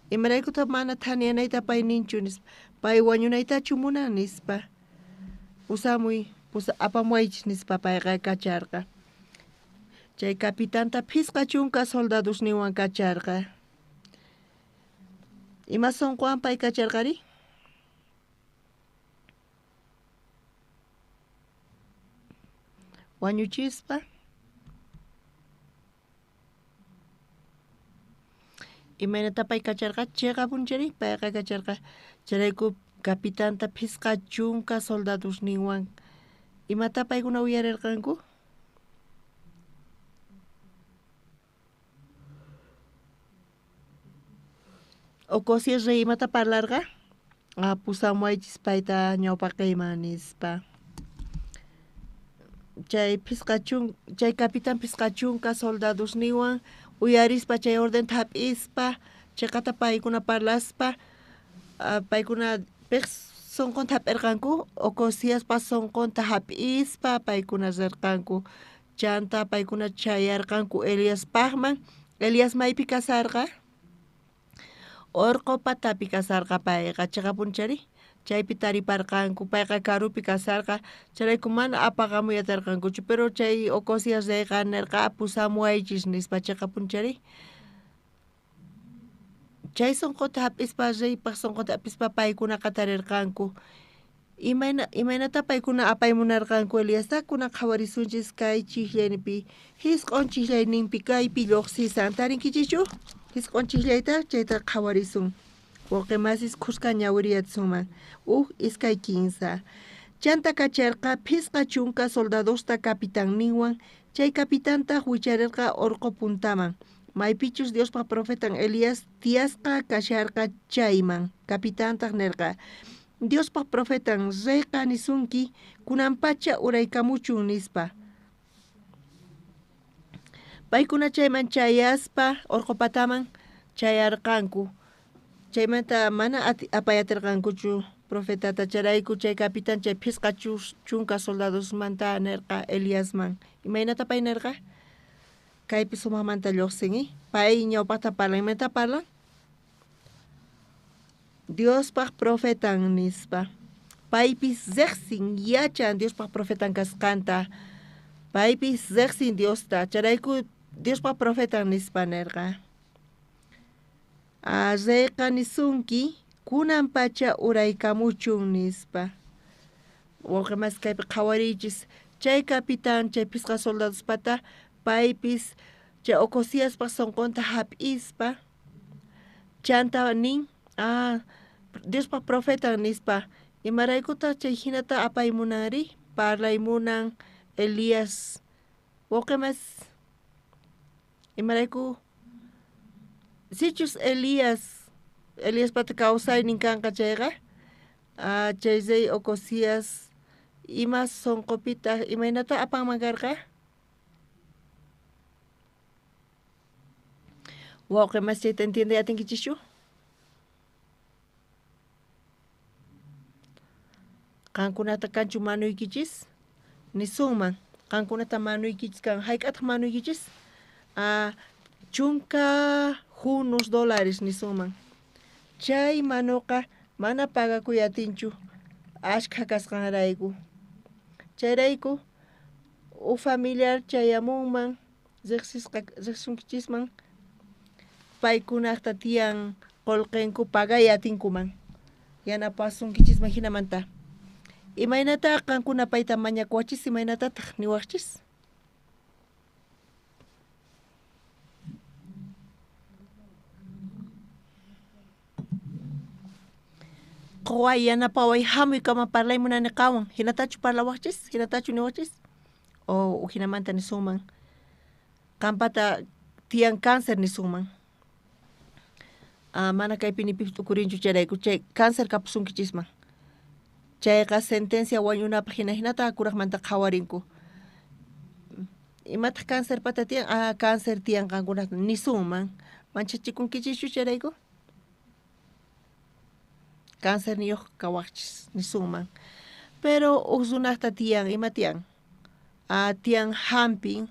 imaraykuta mana thaniyanayta pay ninchu nispa pay wañunaytachu munan nispa pusamuy apamuaychis nispa payqa kacharqa chay capitanta phisqa chunka soldados niwan kacharqa ima sonqowan pay kacharqari wañuchispa imaynata pay kacharqa chayqa punchari payqa kacharqa charayku capitanta phisqa chunka soldados niwan imata paykuna uyarirqanku Ocosías rey imata parlarqa pusamuaychis payta ñawpaqayman nispa chay capitán phisqa chunka soldados niwan uyarispa chay orden hap'ispa chayqata paykuna parlaspa paykuna sonqonta hap'irqanku Ocosiaspa sonqonta hap'ispa paykuna rirqanku chanta paykuna chayarqanku Eliaspaqman Elias maypi kasarqa Orqopa tapi kasarqa payqa chayqa punchari chaypi tariparqanku payqa karupi kasarqa charayku mana apaqamuyatarqankuchu pero chay Ocosias reyqa nirqa pusamuaychis nispa chayqa punchari chay sonqota hap'ispa reypaq sonqota hap'ispa paykunaqa tarirqanku imaynata paykuna apaymunarqanku Eliasta kunan qhawarisunchis kay chiklaynipi hisq'un chiklayninpi kaypi lluqsisan tarinkichischu hisq'un chiklayta chayta qhawarisun wawqimasis qusqa ñawiriyasunman iskay kinsa chanta kacharqa phisqa chunka soldadosta capitanninwan chay capitanta wicharirqa Orqo puntaman maypichus Diospa profetan Elías tiyasqa kasharqa chayman capitantaq nirqa Diospa profetan reyqa nisunki kunanpacha uraykamuchun nispa paykuna chayman chayaspa Orqopataman chayarqanku chaymanta mana apayatirqankuchu profetata charayku chay capitán chay phisqa chunka soldadosmanta nirqa Eliasman imaynata pay nirqa kaypi sumaqmanta lluqsin pay ñawpaqta parlan imaynata parlan Diospaq profetan nispa paypis riqsin yachan Diospaq profetan kasqanta paypis riqsin Diosta charayku Diospaq profetan nispa nirqa reyqa nisunki kunanpacha uraykamuchun nispa wawqimas kaypi qhawarichis chay capitán chay phisqa soldadospata paypis chay Ocosiaspaq sonqonta hap'ispa chanta nin Diospaq profeta nispa imaraykuta chay hinata apaymunari parlaymunan Elías wawqimas imarayku sichus Elías pata kawsaynin kanqa chayqa chay rey Ocosias ima sonqopita imaynata apanman karqa wawqimas chayta entiende atinkichishchu qankunata kanchu manuykichis nisunman qankunata manuykichis kan hayk'ataq manuykichis chunka $1 nisunman chay manuqa mana pagakuyatinchu ashka kasqanrayku chayrayku familiar chayamunman riqsunkichisman paykunaqta tiyan qolqinku pagayatinkuman yanapasunkichisman hinamanta imaynata qankuna payta mañakuachis imaynatataq niwaqchis qway yanapaway hamuy kama parlaymunani qawan hinatachu parlawaqchis hinatachu niwaqchis o hinamanta nisunman qampata tiyan cáncer nisunman mana kaypi nipipish tukurinchu charayku chay cáncer kapusunkichisman chayqa sentencia wañunapaq hinata kuraqmanta qhawarinku imataq cáncer pata tiyan cáncer tiyan qankunata nisunman manchachikunkichishchu charayku cáncer niyuq kawaqchis nisunman pero usunaqta tiyan ima tiyan tiyan hampin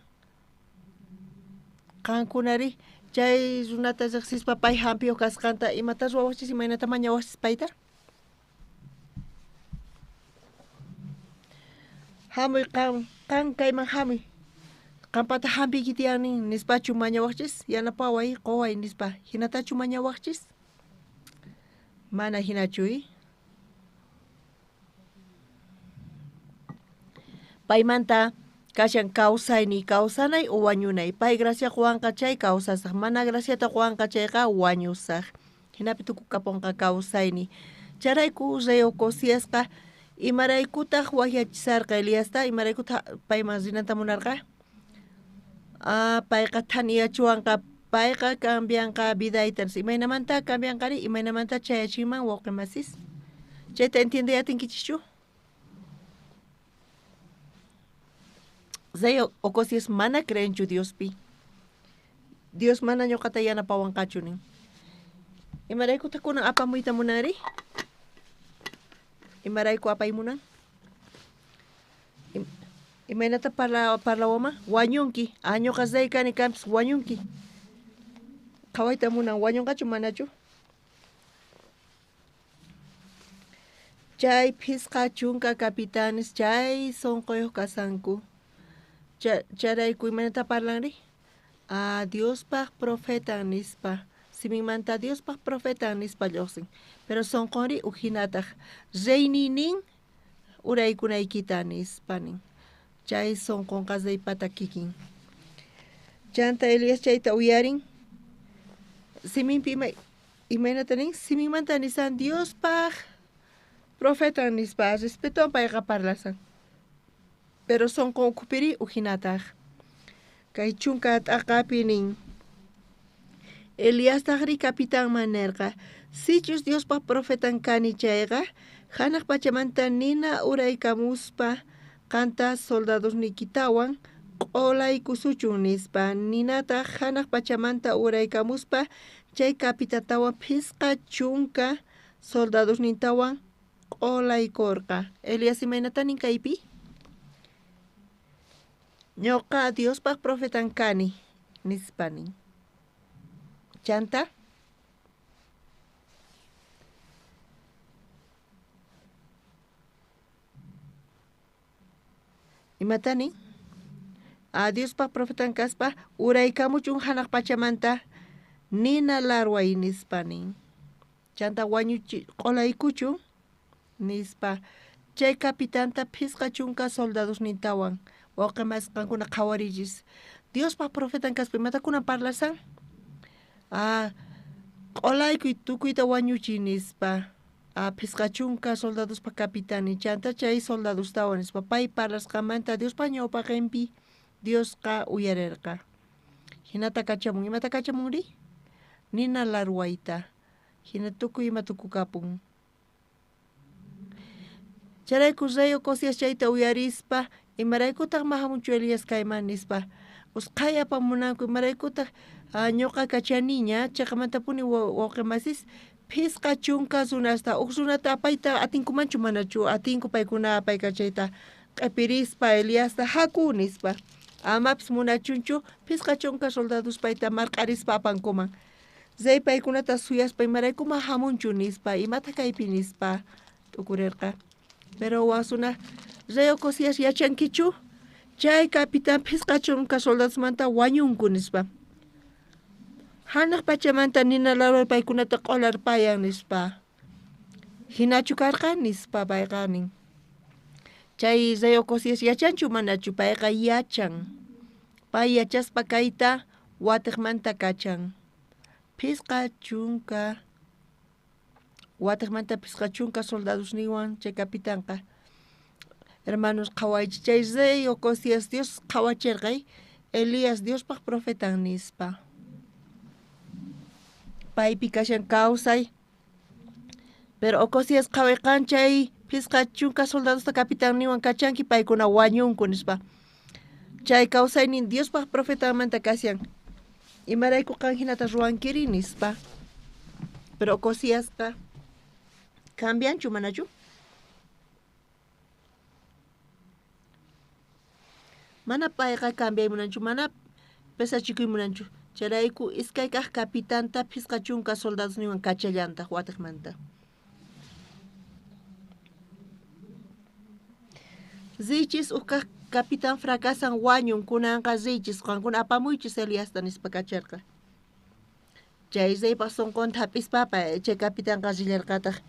qankunari chay runata riqsispa pay hampiyuq kasqanta imata ruwawachis imaynata mañawachis payta hamuy qan kayman hamuy qampata hampiyki tiyannin nispachu mañawaqchis yanapaway qoway nispa hinatachu mañawaqchis mana hinachuy paymanta kashan kawsanay o wañunay pay gracia quwanqa chay kawsasaq mana graciata quwanqa chayqa wañusaq hinapi tukukapunqa kawsayni charayku rey Ocosiasqa imaraykutaq wakyachisarqa Eliasta imaraykutaq payman rinanta munarqa payqa thaniyachuwanqa payqa cambianqa vidayta imaynamanta cambianqari imaynamanta chayachinman wawqimasis chayta entiendeyatinkichishchu rey Ocosias mana creenchu Diospi Dios mana ñuqata yanapawanqachu nin imaraykutaq kunan apamuyta munari imarayku apaymunan. Imaynata parlawama wañunki, año qasaykani kanpis wañunki. Qhawayta munan wañunqachu manachu? Chay phisqa chunka capitanes chay sonqoyuq kasanku. Charayku imaynata parlanri? Diospaq profeta nispa. Simimanta Diospaq profeta nispa lluqsin. Pero sonqori ujinataq reyninin uraykunaykita nispanin. Chay sonqon qasaypata kikin. Chanta Elias chayta uyarin. Siminpi imaynata nin? Simimanta nisan Diospaq profeta nispa respeto payqa parlasan. Pero sonqon ukupiri ujinataq. Kay chunka t'aqapi nin. Elias taqri capitán manerqa. Sichus Diospaq profetan kani chayqa. Hanaq pachamanta nina uraykamuspa. Qanta soldados nikitawan. Q'olaykusuchun nispa. Ninata hanaq pachamanta uraykamuspa. Chay capitatawan phisqa chunka soldados nintawan. Q'olaykorqa. Elias imaynata nin kaypi? Ñoqa Diospaq profetan kani nispanin. Chanta? Imatani? Diospaq profetan kaspa uraykamuchun hanaq pachamanta nina larway nispanin. Chanta wañuchi q'olaykuchun nispa. Chay capitanta phisqa chunka soldados nintawan. Wawqa masqankuna qhawarillis. Diospaq profetan kaspa imata kunan parlasan? Q'olaykuy tukuyta wañuchiy nispa. Phisqa chunka soldadospa capitani chanta chay soldadostawan nispa. Pay parlasqamanta Diospaq ñawpaqinpi Diosqa uyarirqa. Hinata kachamun. Imata kachamunri? Nina larwayta. Hina tukuy ima tukukapun. Charayku rayo cosias chayta uyarispa. Imaraykutaq mahamunchu Elias kayman nispa. Usqhay apamunanku imaraykutaq ñuqa kachaniña chaqamantapuni wawqi masis phisqa chunka runasta uq runata apayta atinkumanchu manachu atinku paykuna apayka chayta q'ipirispa Eliasta haku nispa. Amapis munachunchu phisqa chunka soldados payta marqarispa apankuman. Zay paykunata suyaspa imarayku mahamunchu nispa imata kaypi nispa tukurirqa. Pero wasuna rayo cosias yachankichu chay capitán phisqa chunka soldadosmanta wañunku nispa. Hanaq pachamanta nina larway paykunata q'olarpayan nispa. Hinachu karqa nispa payqanin. Chay rayo cosias yachanchu manachu payqa yachan. Pay yachaspa kayta watiqmanta kachan. Phisqa chunka watiqmanta phisqa chunka soldados niwan chay capitanqa. Hermanos qhawaychik chay rayo cosias Dios qhawachirqay Elias Diospaq profetan nispa. Paypi kashan kawsay. Pero ocosias qhawayqan chay phisqa chunka soldadosta capitán niwan kachanki paykuna wañunku nispa. Chay kawsaynin Diospaq profetamanta kasyan. Imarayku qan hinata ruwankiri nispa. Pero ocosiasqa cambianchu manachu? Mana payqa cambiaymunanchu, mana pesachikuymunanchu. Charayku iskay kaq capitanta phisqa chunka soldados niwan kachallanta watiqmanta. Zichis uqa capitán fracasan wañun kunanqa zichis qankuna apamuychis Eliasta nispa kacharqa. Chay zaypaq sonqonta hapispapa chay capitánqa rillarqataq.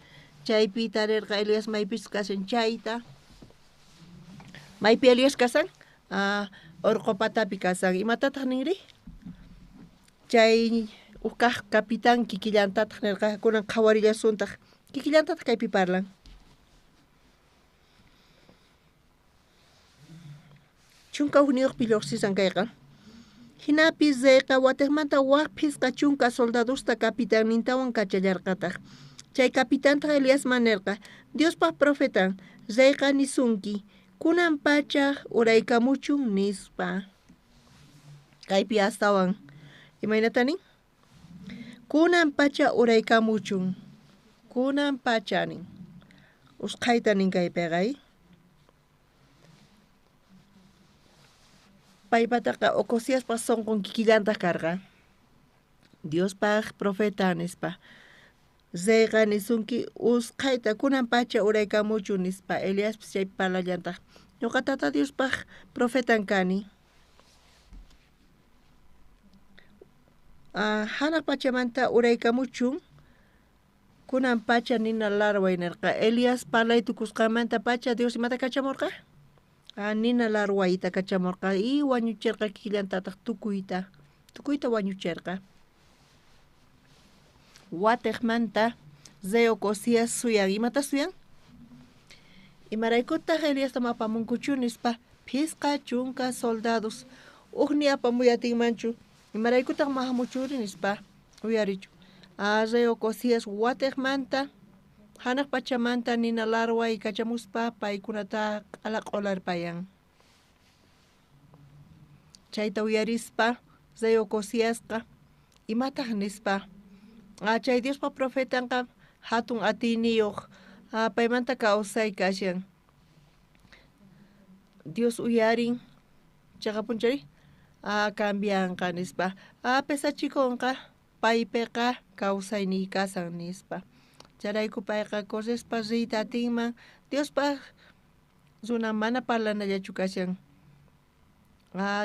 Chaypi tarirqa Elias maypis kasan chayta. Maypi Elias kasan? Urqupatapi kasan. Imatataq ninri? Chay uqa capitán kikillantataq nirqa kunan qhawarillasuntaq. Kikillantataq kaypi parlan. Chunka uniyuqpi lluqsisan kayqa. Hinapis zayqa watiqmanta waq phisqa chunka soldadosta capitán nintawan kachallarqataq. Chay capitantaq Elias manirqa Diospaq profetan zayqa nisunki kunan pachaq uraykamuchun nispa. Kaypi astawan imaynatanin? Kunan pacha uraykamuchun. Kunan pachanin. usqayta ninkaypiqay paypataqa Ocosiaspa sonqun kikillanta karqa Diospaq profeta nispa Zeyqa nisunki usqayta kunan pacha uraykamuchu nispa Eliaspis chay parlallantaq ñuqataqa Diospaq profetan kani hanaq pachamanta uraykamuchun kunan pacha nina larway nirqa Elias parlaytukusqamanta pacha Dios imata kachamurqa nina larwayta kachamurqa y wañuchirqa killantataq tukuyta wañuchirqa watiqmanta Zey Ocosias suyan imata suyan imaraykutaq Eliasta apamunkuchu nispa phisqa chunka soldados uqni apamuyatinmanchu imaraykutaq mahamuchuri nispa uyarichu Zey Ocosias watiqmanta hanaq pachamanta nina larway kachamuspa paykunata q'alaq'olarpayan chayta uyarispa Zey Ocosiasqa imataq nispa chay Diospa profetanqa hatun atiniyuq paymanta kawsay kashan Dios uyarin chayqa punchari cambianqa nispa pesachikunqa paypiqa kawsayniy kasan nispa charayku payqa correspa riyta atinman Diospaq runa mana parlanallachu kashan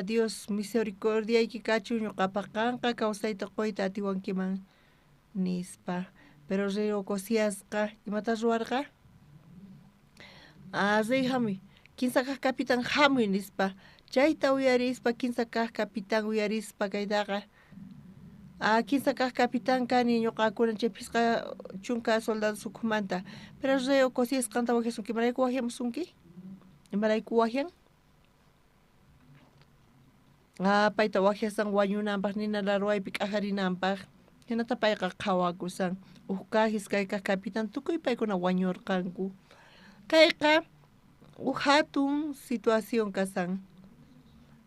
Dios misericordiayki kachun ñuqapaq qanqa kawsayta qoyta atiwankiman nispa pero Rey Ocosiasqa imata ruwarqa Rey hamuy kinsa kaq capitan hamuy nispa chayta uyarispa kinsa kaq capitan uyarispa kaytaqa kinsa kaq capitan kani ñuqakuna chay phisqa chunka soldado suqmanta pero Rey Ocosias qanta wajiasunki imarayku wajiamusunki imarayku wajian payta wajiasan wañunanpaq nina larwaypi qhajarinanpaq hinata payqa qhawakusan kajis kayqa capitan tukuy paykuna wañurqanku kayqa hatun situación kasan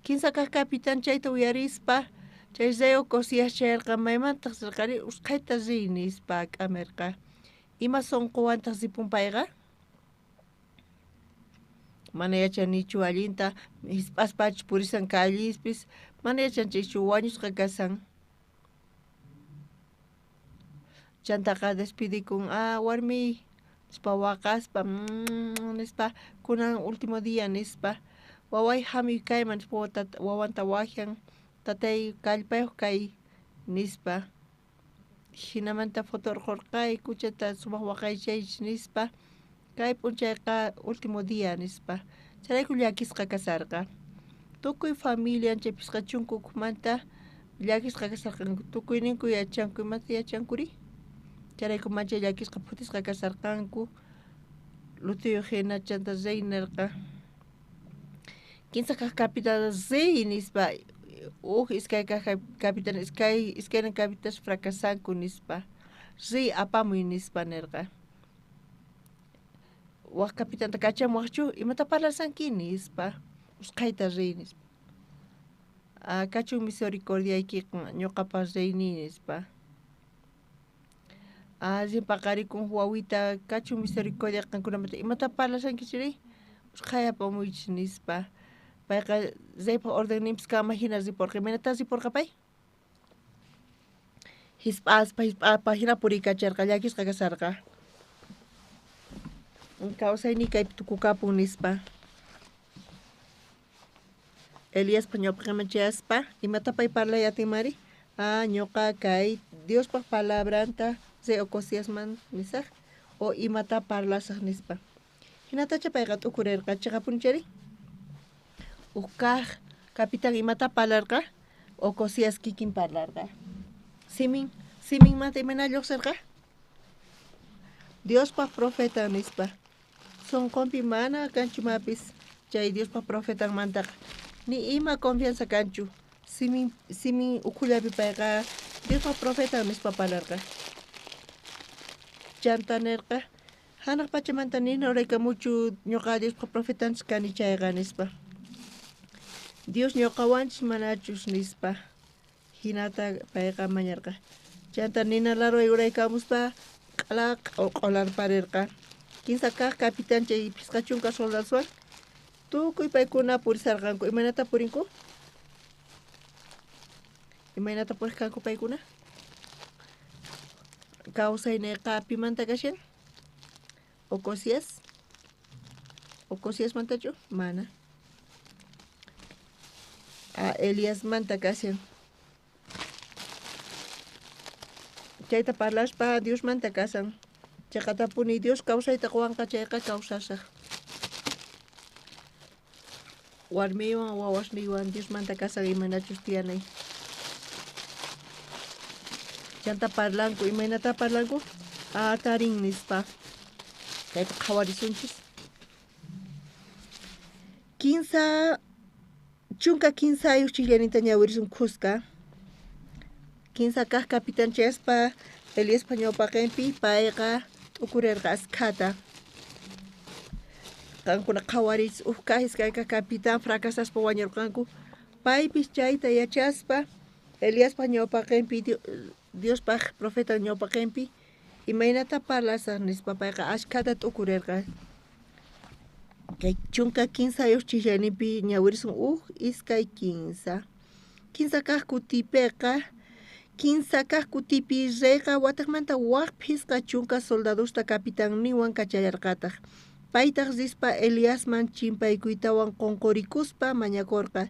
kinsa kaq capitan chayta uyarispa chay Rey Ocosias chayarqa maymantaq rirqari usqhayta riy nispa k'amirqa ima sonqowantaq ripun payqa mana yachanichu allinta hisp'aspachus purisan kallispis mana yachanchikchu wañusqa kasan chantaqa despidikun warmi nispa waqaspa nispa kunan último día nispa waway hamuy kayman nispa wawanta wajian tatay kallpayuq kay nispa hinamanta fotorqurqay kuchata sumaq waqaychaychis nispa kay p'unchayqa último día nispa charayku llakisqa kasarqa tukuy familia chaypisqa chunkukumanta llakisqa kasarqanku tukuyninku yachanku imata yachankuri charayku manchay llakisqa phutisqa kasarqanku lutiyuq hina chanta Rey nirqa kinsa kaq capitan Rey nispa iskay kaq capitan iskaynin capitash fracasanku nispa Rey apamuy nispa nirqa waq capitanta kachamuwaqchu imata parlasanki nispa usqhayta riy nispa kachun misericordiaykiqa ñuqapas riyni nispa rimpaqarikun wawita kachun misericordia qankunamanta imata parlasankichiri usqhay apamuychis nispa payqa Reypa ordenninpis kama hina ripurqa imanata ripurqa pay hisp'aspa hina puriykacharqa llakisqa kasarqa kawsayniy kaypi tukukapun nispa Eliaspa ñawpaqmanchayaspa imata pay parlayatinmari ñuqa kay Diospaq palabranta Rey Ocosiasman nisaq o imata parlasaq nispa hinatacha payqa t'ukurirqa chayqa punchari kaq capitan imata parlarqa Ocosias kikin parlarqa siminmanta imana lluqsirqa Diospaq profeta nispa sonqonpi mana kanchu mapis chay Diospaq profetanmantaqa ni ima confianza kanchu simin ukhullapi payqa Diospaq profeta nispa parlarqa chanta nirqa hanaq pachamanta nina uraykamuchu ñuqa Diospaq profetanchis kani chayqa nispa Dios ñuqawanchis manachus nispa hinata payqa mañarqa chanta nina larway uraykamuspa q'alaq q'olarparirqa 15 kaq capitán chay pisqa chunka soldaduwan tukuy paykuna purisarqanku imanata purinku imaynata purisqanku paykuna kawsaynayqa pimanta kashan Ocosias mantachu mana Elias manta kashan chayta parlashpa Dios manta kasan chaqatapuni Dios kawsayta quwanqa chayqa kawsashaq warmiwan wawashniwan Dios manta kasan imanachus tiyanay chanta parlanku imaynata parlanku tarin nispa kayta qhawarisunchis 15 chunka 15 ayuq chikllaninta ñawirisun khusqa 15 kaq capitán chayaspa Elias ñawpaqinpi payqa t'ukurirqa askata qankuna qhawaris kajis kayqa capitán fracasaspa wañurqanku paypis chayta yachaspa Eliaspa ñawpaqinpi Diospaq profeta ñawpaqinpi imaynata parlasaq nispa payqa ashkata t'ukurirqa kay chunka 15 ayuq chiklayninpi ñawirisun iskay 15 kaq kutipiqa 15 kaq kutipi reyqa wataqmanta waqpisqa chunka soldadusta capitánniwan kachararqataq paytaq rispa Eliasman chimpaykuytawan qunqurikuspa mañakurqa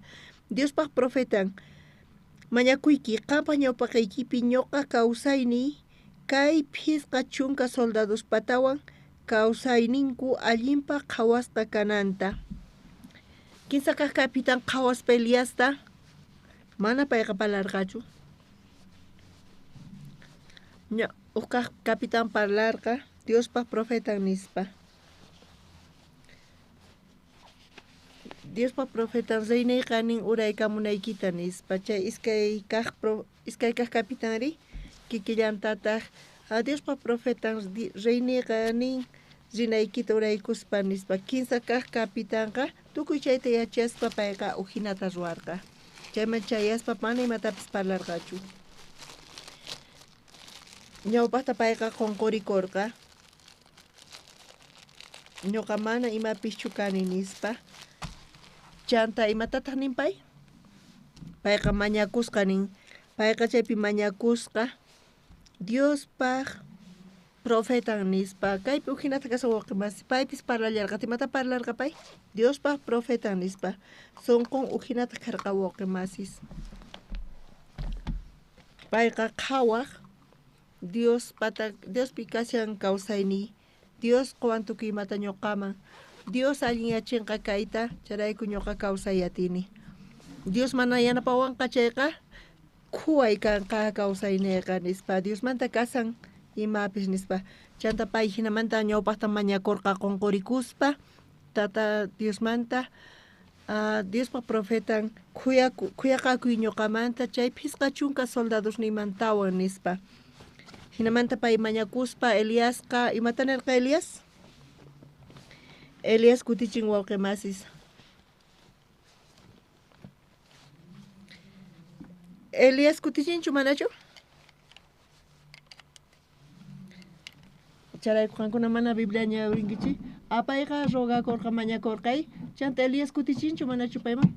Diospaq profetan mañakuyki qampa ñawpaqaykipi ñuqa kawsayni kay phisqa chunka soldaduspatawan kawsayninku allinpa qhawasqa kananta 15 kaq capitán qhawaspa Eliasta mana payqa parlarqachu kaq capitán parlarqa Diospaq profetan nispa Diospaq profetan reynayqa nin uraykamunaykita nispa chay iskay kaq capitánri kikillantataq Diospaq profetan reynayqa nin rinaykita uraykuspa nispa 15 kaq capitánqa tukuy chayta yachaspa payqa ujinata ruwarqa chayman chayaspa mana imatapis parlarqachu ñawpaqta payqa qunqurikurqa ñuqa mana imapischu kani nispa chanta imatataq nin payqa mañakusqa nin payqa chaypi mañakusqa Diospaq profetan nispa kaypi ujinata kasa waqimasi paypis parlallarqa imata parlarqa pay Diospaq profetan nispa sunqun ujinata karqa waqmasis payqa qhawaq Diospi kashan kawsayni Dios quwan tukuy imata ñuqaman Dios allin yachinqa kayta charayku ñuqa kawsayatini Dios mana yanapawanqa chayqa khuway kanqa kawsayniyqa nispa Diosmanta kasan imapis nispa chanta pay hinamanta ñawpaqta mañakurqa qunqurikuspa tata Diosmanta Diospa profetan khuyaqakuy ñuqamanta chay phisqa chunka soldadusniymantawan nispa hinamanta pay mañakuspa Eliasqa imatanirqa Elias kutichin wawqimasis Elias kutichinchu manachu charayku qankuna mana Biblia ñawirinkichi apayqa rogakurqa mañakurqay chanta Elias kutichinchu manachu payman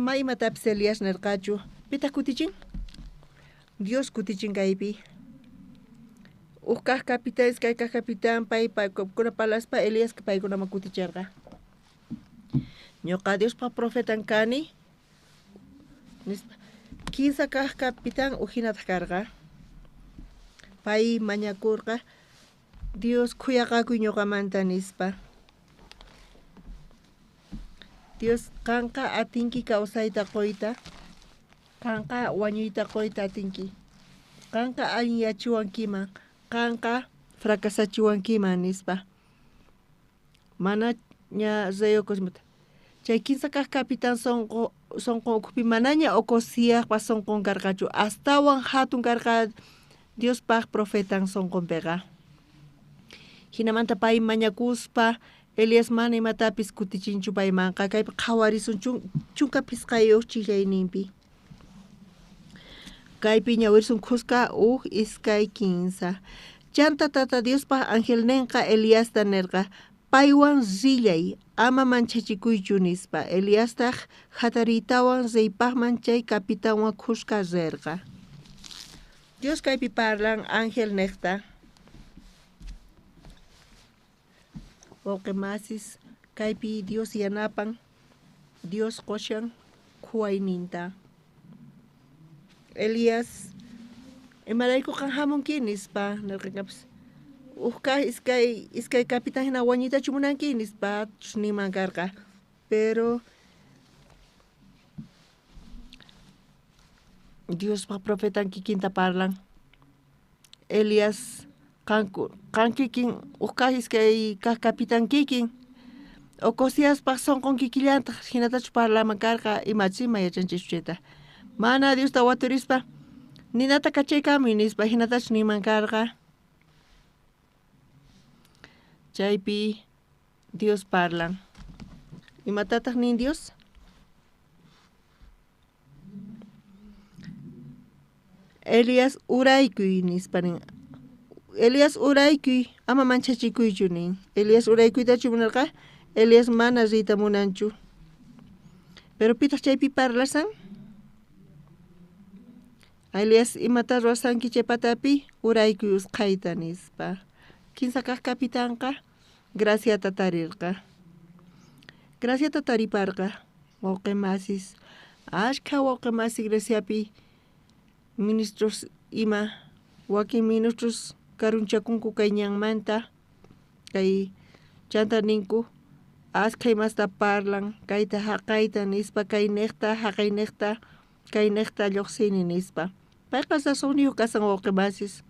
ma imatapis Elias nirqachu pitaq kutichin Dios kutichin kaypi kaq capitán iskay kaq capitán paykuna parlaspa Elias paykunaman kuticharqa ñuqa Diospaq profetan kani nispa 15 kaq capitán ujinata karqa pay mañakurqa Dios khuyaqakuy ñuqamanta nispa Dios qanqa atinki kawsayta qoyta qanqa wañuyta qoyta atinki qanqa allin yachiwankiman qanqa fracasachiwankiman nispa mana ña reyukusmanta chay 15 kaq capitán sonqo ukhupi manaña Ocosiaspa sonqon karqachu astawan hatun karqa Diospaq profetan sonqonpiqa hinamanta pay mañakuspa Elias mana imatapis kutichinchu paymanqa kaypi qhawarisun chunka pisqayuq chiklayninpi kaypi ñawirisun khusqa iskay 15 chanta tata Diospa ángel nenqa Eliasta nerqa paywan zillay ama manchachikuychu nispa Eliastaq hataritawan zaypaqman chay kapitanwan khushka zerqa. Dios kaypi parlan ángel nekta Oqemasis kaypi Dios yanapan Dios qoshan khuayninta Elías imarayku kan hamunki nispa nerqapas iskay kapitan hina wañita chumunanki nispa niman karqa pero Dios pa profetan kikinta parlan Elías kankikin iskay kapitan kikin Ocosias pason con kikillanta hinatach parlaman karqa imachima yachanchichuchita mana Dios tawaturispa ninata kachaykami nispa hinatach niman karqa chaypi Dios parlan imatataq nin Dios Elías uraykuy nispanin Elías uraykuy ama manchachikuychu nin Elías uraykuytachu munarqa Elías mana rita munanchu pero pitaq chaypi parlasan Elías imata ruwasanki chay patapi uraykuy usqayta nispa kinsa kaq kapitanqa graciata tarirqa graciata tariparqa wawqimasis ashka wawqimasi Greciapi ministros ima wakin ministros karunchakunku kay ñanmanta kay chanta ninku askay masta parlan kayta haqayta nispa kay niqta haqay niqta kay niqta lluqsini nispa payqa sasuniyu kasan wawqimasis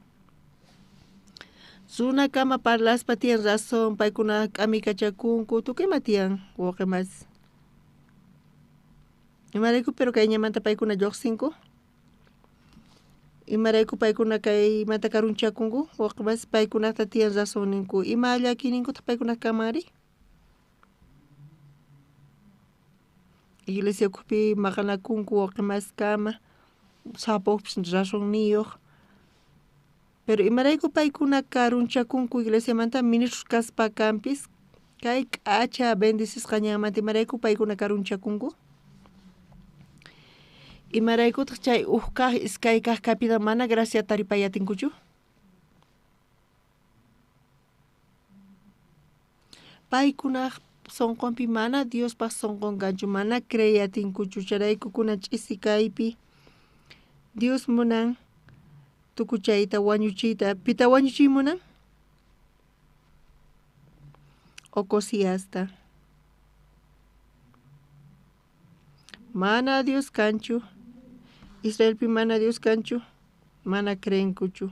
suna kama parlaspa tiyan razón paykuna k'ami kachakunku tukayma tiyan wawqimasis imarayku pero kay ñamanta paykuna lluqsinku imarayku paykuna kay manta karunchakunku wawqimasis paykunata tiyan razón ninku ima llakininkuta paykuna kamari iglesia kupi maqanakunku wawqimasis kama sapuqpis razón niyuq pero imarayku paykuna karunchakunku iglesia manta ministros kaspa kampis kay k'acha bendisisqa ñanmanta imarayku paykuna karunchakunku imaraykutaq chay kaq iskay kaq kapitan mana gracia taripayatinkuchu paykuna sonqonpi mana Diospaq sonqonkanchu mana creyatinkuchu charayku kuna ch'isi kaypi Dios munan tukuchayta wañuchiyta pita wañuchiy munan Ocosiasta mana Dios kanchu Israelpi mana Dios kanchu mana creenkuchu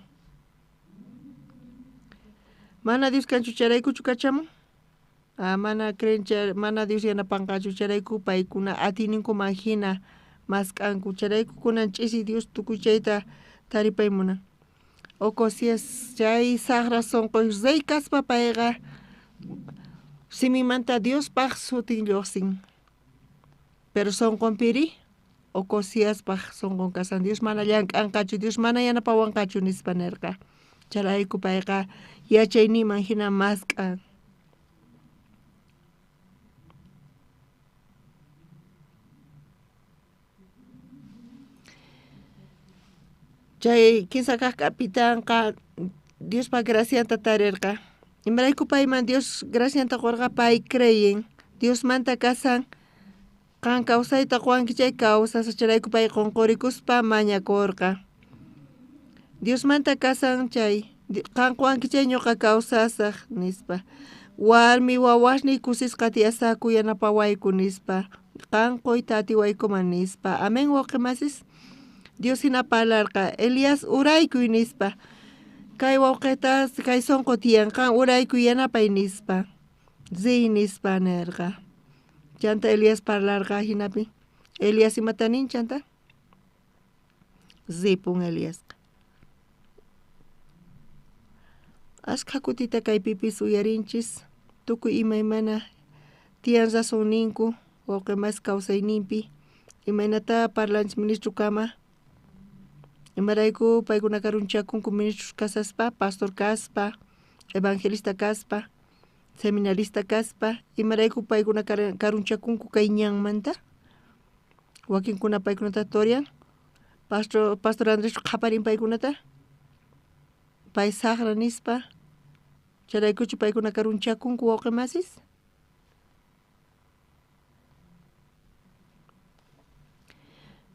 mana Dios kanchu charaykuchu kachamun mana creen mana Dios yanapanqachu charayku paykuna atininku hina maskanku charayku kunan ch'isi Dios tukuchayta taripaymunan Ocosias chay saqra sonqoy rey kaspa payqa simimanta Diospaq sutin lluqsin pero sonqonpiri Ocosiaspaq sonqon kasan Dios mana llank'anqachu Dios mana yanapawanqachu nispa nirqa charayku payqa yachayniman hina mask'an chay kinsa kaq kapitanqa Diospa gracianta tarirqa imarayku payman Dios gracianta qurqa pay creyen Dios manta kasan kan kawsayta quwanki chay kawsas charayku pay qunqurikuspa mañakurqa Dios manta kasan chay kan quwanki chay ñuqa kawsasaq nispa warmi wawasniy kusisqa tiyasaku yanapawayku nispa qanquy tatiwaykuman nispa amen wawqimasis Dios hina parlarqa Elías uraykuy nispa kay wawqitas kay sonqo tiyanqa uraykuy yanapay nispa ziy nispa nirqa chanta Elías parlarqa hinapi Elías imata nin chanta zipun Elías ashka kutita kaypipis uyarinchis tukuy imaymana tiyan razón ninku wawqimas kawsayninpi imaynata parlanchis ministro kama Imarayku paykuna karunchakunku ministros kasaspa, pastor kaspa, evangelista kaspa, seminarista kaspa, imarayku paykuna karunchakunku kay ñanmanta. Wakinkuna paykunata torian, pastor Andrés qaparin paykunata, pay saqra nispa, charaykuchu paykuna karunchakunku wawqimasis.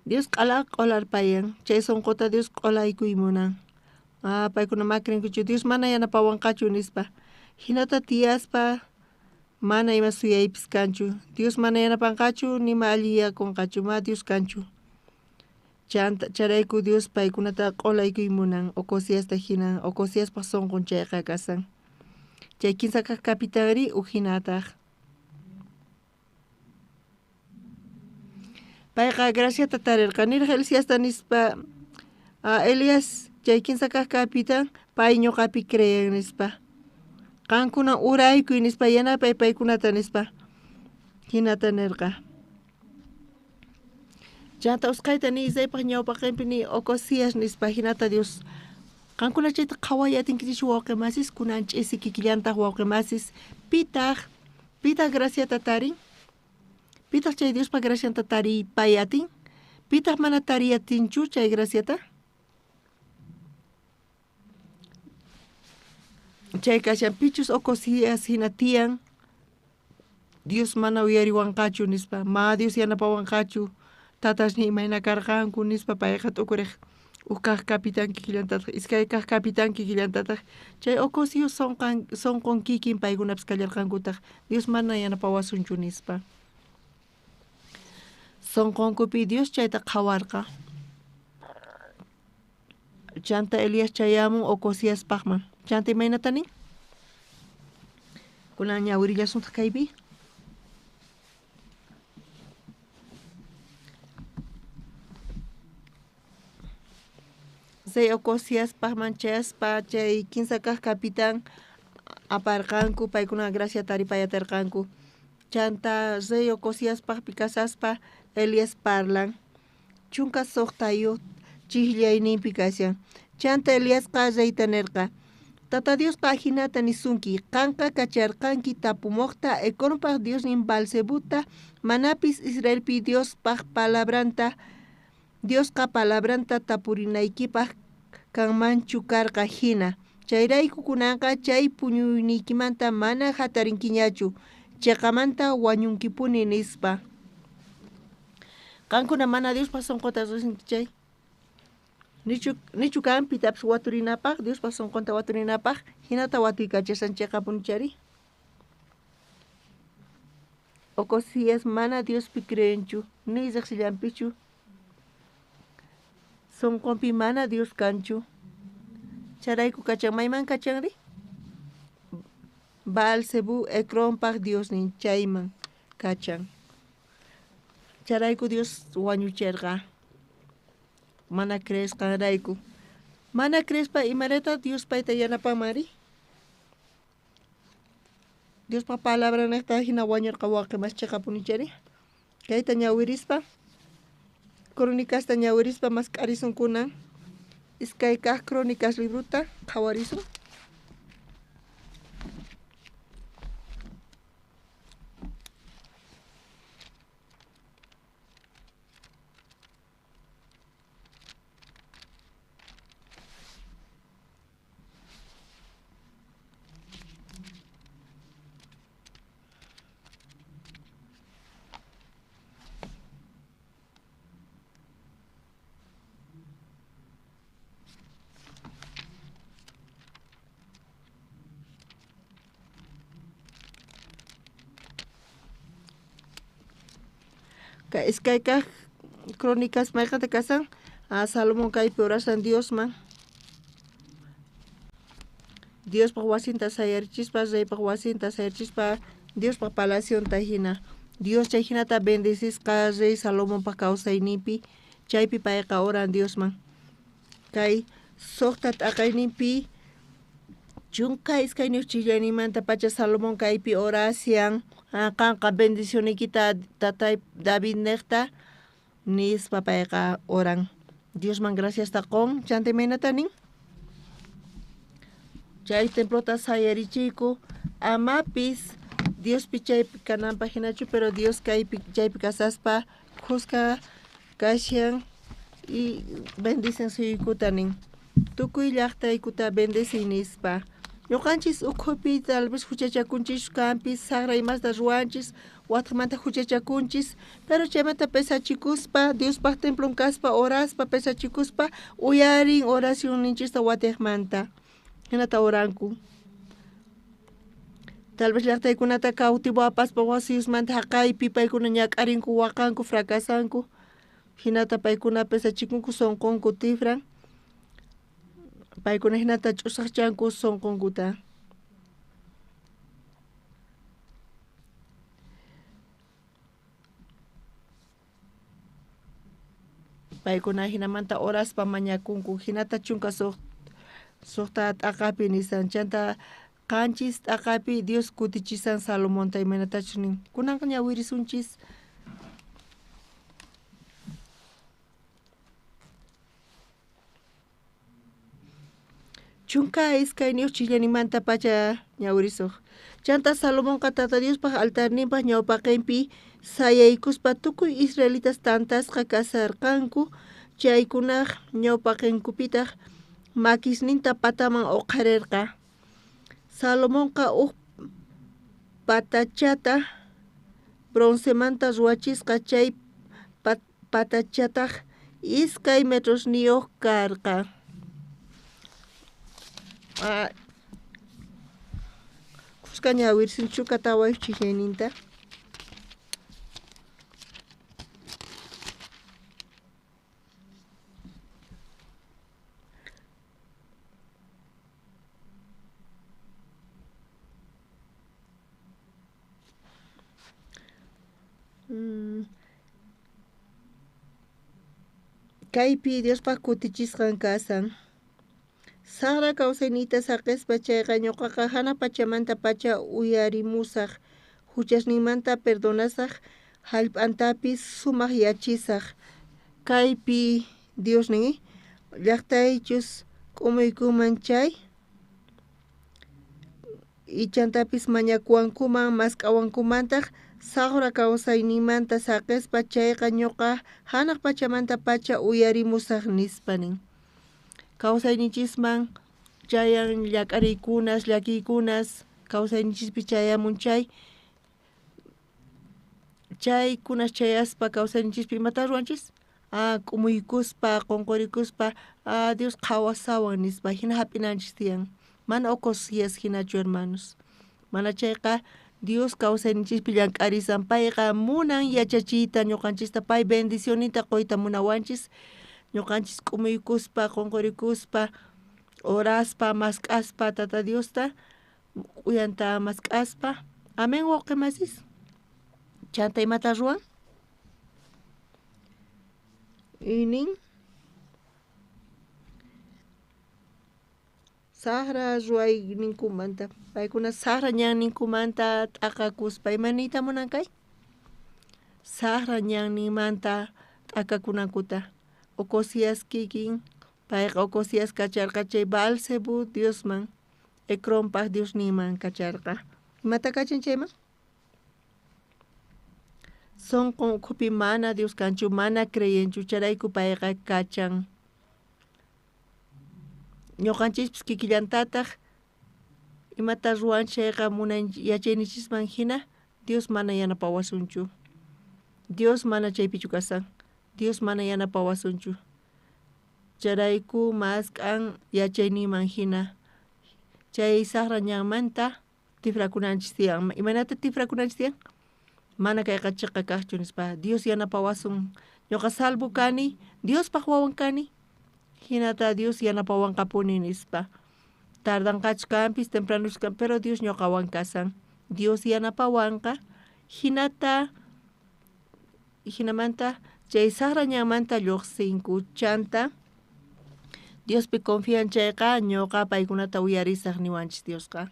Dios q'ala q'olarpayan, chay sonqota Dios q'olaykuymunan. Paykuna makrinkuchu Dios mana yanapawanqachu nispa. Hinata tiyaspa mana ima suyaypis kanchu. Dios mana yanapanqachu nima alliyakunqachu, ma Dios kanchu. Charayku Dios paykunata q'olaykuymunan, Ocosiasta hinan, Ocosiaspa sonqon chayqa kasan. Chay kinsa kaq kapitanri uhinataq. Payqa graciata tarirqa nirqa Elíasta nispa Elias chay kinsa kaq kapitan pay ñuqapi creyan nispa. Qankuna uraykuy nispa yanapay paykunata nispa hinata nirqa. Chanta usqayta nisaypaq ñawpaqinpi ni Ocosías nispa hinata Dios. Qankuna chayta qhawayatinkichu wawqimasis kunan ch'isi kikillantaq wawqimasis pitaq graciata tarin. Pitaq chay Diospa gracianta taripayatin, pitaq mana tariyatinchu chay graciata. Chay kashan pichus Ocosías hina tiyan, Dios mana uyariwanqachu nispa, ma Dios yanapawanqachu, tatas ni imayna karqanku nispa payqa t'ukurij kaq kapitan kikillantataq, iskay kaq kapitan kikillantataq, chay Ocosías sonqon kikin paykunapas kallarqankutaq, Dios mana yanapawasunchu nispa. Sonqonkupi Dios chayta qhawarqa. Chanta Elías chayamun Ocosías paqman. Chanta imaynatanin? Kunan ñawirillasunta kaypi. Say Ocosías paqman chayaspa chay kinsa kaq kapitan aparqanku paykuna gracia taripayatarqanku. Chanta Rey Ocosías paqpi kasaspa Elías parlan. Chunka soqtayo chihillayninpi kashan. Chanta Elías reyta nirqa. Tata Dios hinata nisunki. Qanqa kacharqanki tapumuqta ekonopaq Dios nin Balsebuta manapis Israelpi Dios paq palabranta Diosqa palabranta tapurinaykipaq kanmanchu karqa hina. Chayrayku kunanqa chay puñuyniykimanta mana hatarinkiñachu. Chayqamanta wañunkipuni nispa. Qankuna mana Dios sonqota riqsinki chay. Nichu kan pitapas waturinapaq, Dios sonqonta waturinapaq, hinata watuykachirsan chayqapuni chari. Ocosías mana Diospi creenchu, ni riqsillanpichu. Sonqonpi mana Dios kanchu. Charayku kachan mayman kachanri? Baalsebu Ekronpaq Dios nin chayman kachan. Charayku Dios wañuchirqa. Mana creesqanrayku. Mana creespa imareta Dios payta yanapanmari. Dios pa palabra nesta hina wañurqa waqqimas chiqapunichari. Kayta ñawirispa. Crónicasta ñawirispa mas k'arisunkuna. Iskay kaq crónicas libruta qhawarisun. Iskayka crónicas mayqanta kasan Salomón kaypi orasan Diosman. Diospaq wasinta sayarichispa, reypaq wasinta sayarichispa, Diospaq palacionta hina. Dios chay hinata bendecisqa rey Salomónpaq kawsayninpi, chaypi payqa oran Diosman. Kay suqta t'aqayninpi chunka iskayniuq chillanimanta pacha Salomón kaypi orasian qanqa bendicionikita tatay David niqta nispa payqa oran. Dios man gracias taqon chantemena tanin. Chay templota sayarichiku amapis Dios pichay kanampa hinachu pero Dios chay casaspa Juska kashan y bendicen su ikutanin. Tukuy llaqta ikuta bendecinispa. Ñuqanchis ukhupi tal vez huchachakunchis campis sagra imasta ruanchis watmanta huchachakunchis pero chaymanta pesachikuspa Diospaq templon kaspa oraspa pesachikuspa uyarin oración ninchista wateqmanta hinata oranku. Tal vez llaqtaykunata cautivo apaspa wasiyusmanta haqaypi paykuna ñak'arinku waqanku fracasanku hinata paykuna pesachikunku sonqonku tifran paykuna hinata ch'usaqchanku sonqonkuta. Paykuna hinamanta oraspa mañakunku hinata chunka suqta t'aqapi nisan chanta qanchis t'aqapi Dios kutichisan Salomonta imanatachus nin kunanqa ñawirisunchis chunka iskay niuq chillanimanta pacha ñawirisuq chanta Salomonqa tata Diospaq altarninpaq ñawpaqinpi sayaykuspa tukuy israelitas tantasqa kasarqanku chaykunaq ñawpaqinkupitaq makisninta pataman uqarirqa. Salomonqa patachata broncemanta ruwachisqa chay patachataq iskay metros niyuq karqa. Kuska ñawirsin chunka tawayuq chillayninta. Kaypi Diospaq kutichisqan kasan. Sara kawsayniyta saqispa chayqa ñuqaqa hana pachamanta pacha uyarimusaq huchasninmanta perdonasaq hallp'antapis sumaq yachisaq. Kaypi Diosnin llaqtaychus k'umuykuman chay ichantapis mañakuwankuman mask'awankumantaq saqra kawsayniymanta saqispa chayqa ñuqa hanaq pachamanta pacha uyarimusaq nispanin. Kawsaynichisman chayan llak'ariykunas llakiykunas kawsaynichispi chayamun chaykunas chayaspa kawsaynichispi imata ruwanchis k'umuykuspa qunqurikuspa Dios qhawasawan nispa hina hap'inanchis tiyan mana ukusiyas hinachu hermanos mana chayqa Dios kawsaynichispi llank'arisan payqa munan yachachiyta ñuqanchista pay bendicionita qoyta munawanchis ñuqanchis k'umuykuspa qunqurikuspa oraspa mask'aspa tata Diosta uyanta mask'aspa amen wawqi masis chanta imata ruwan inin sahra ruwayninkumanta paykuna sahra ñanninkumanta t'aqakuspa imaniyta munankay sahra ñanninmanta t'aqakunankuta Ocosías kikin payqa Ocosías kacharqa chay Baalzebu Diosman Ecronpaq Diosninman kacharqa imata kachan chayman sonqon ukhupi mana Dios kanchu mana creyenchu charayku payqa kachan ñuqanchispis kikillantataq imata ruwan chayqa munan yachaynichisman hina Dios mana yanapawasunchu Dios mana chaypichu kasan Dios mana yanapawasunchu charayku mask'an yachayniyman hina chay saqra ñanmanta tifrakunanchis tiyan imanata tifrakunanchis tiyan mana kayqa chiqqa kaqchu nispa Dios yanapawasun ñuqa salvo kani Diospaq wawan kani hinata Dios yanapawanqapuni nispa tardanqachu kanpis tempranuchu kan pero Dios ñuqawan kasan Dios yanapawanqa hinamanta chay saqra ñanmanta lluqsinku chanta Diospi confian chayqa ñuqa paykunata uyarisaq niwanchis Diosqa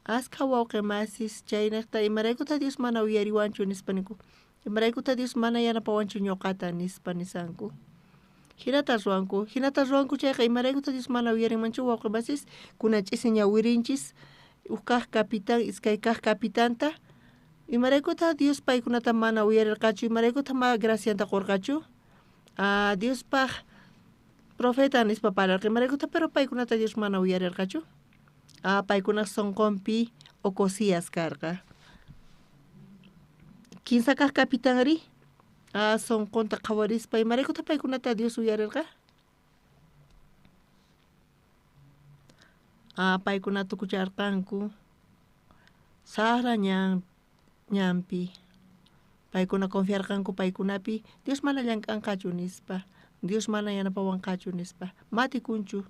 asqa wawqi masis chaynaqta imaraykuta Dios mana uyariwanchu nispaniku Imaraykuta Dios mana yanapawanchu ñuqata nispa nisanku. Hinata ruanku chayqa imaraykuta Dios mana uyarimanchu wawqimasis kunach'isi ñawirinchis kaq capitán iskay kaq capitanta imaraykuta Dios paykunata mana uyarirqachu imaraykuta ma gracianta qurqachu Diospaq profeta nispa pararqa imaraykuta pero paykunata Dios mana uyarirqachu paykuna sonqonpi Ocosías karqa kinsa kaq capitán ri sonqonta qhawarispa imaraykuta paykunata Dios uyarirqa paykuna tukucharqanku sara ñanpi paykuna confiarqanku paykunapi Dios mana llank'anqachu nispa Dios mana yanapawanqachu nispa matikunchu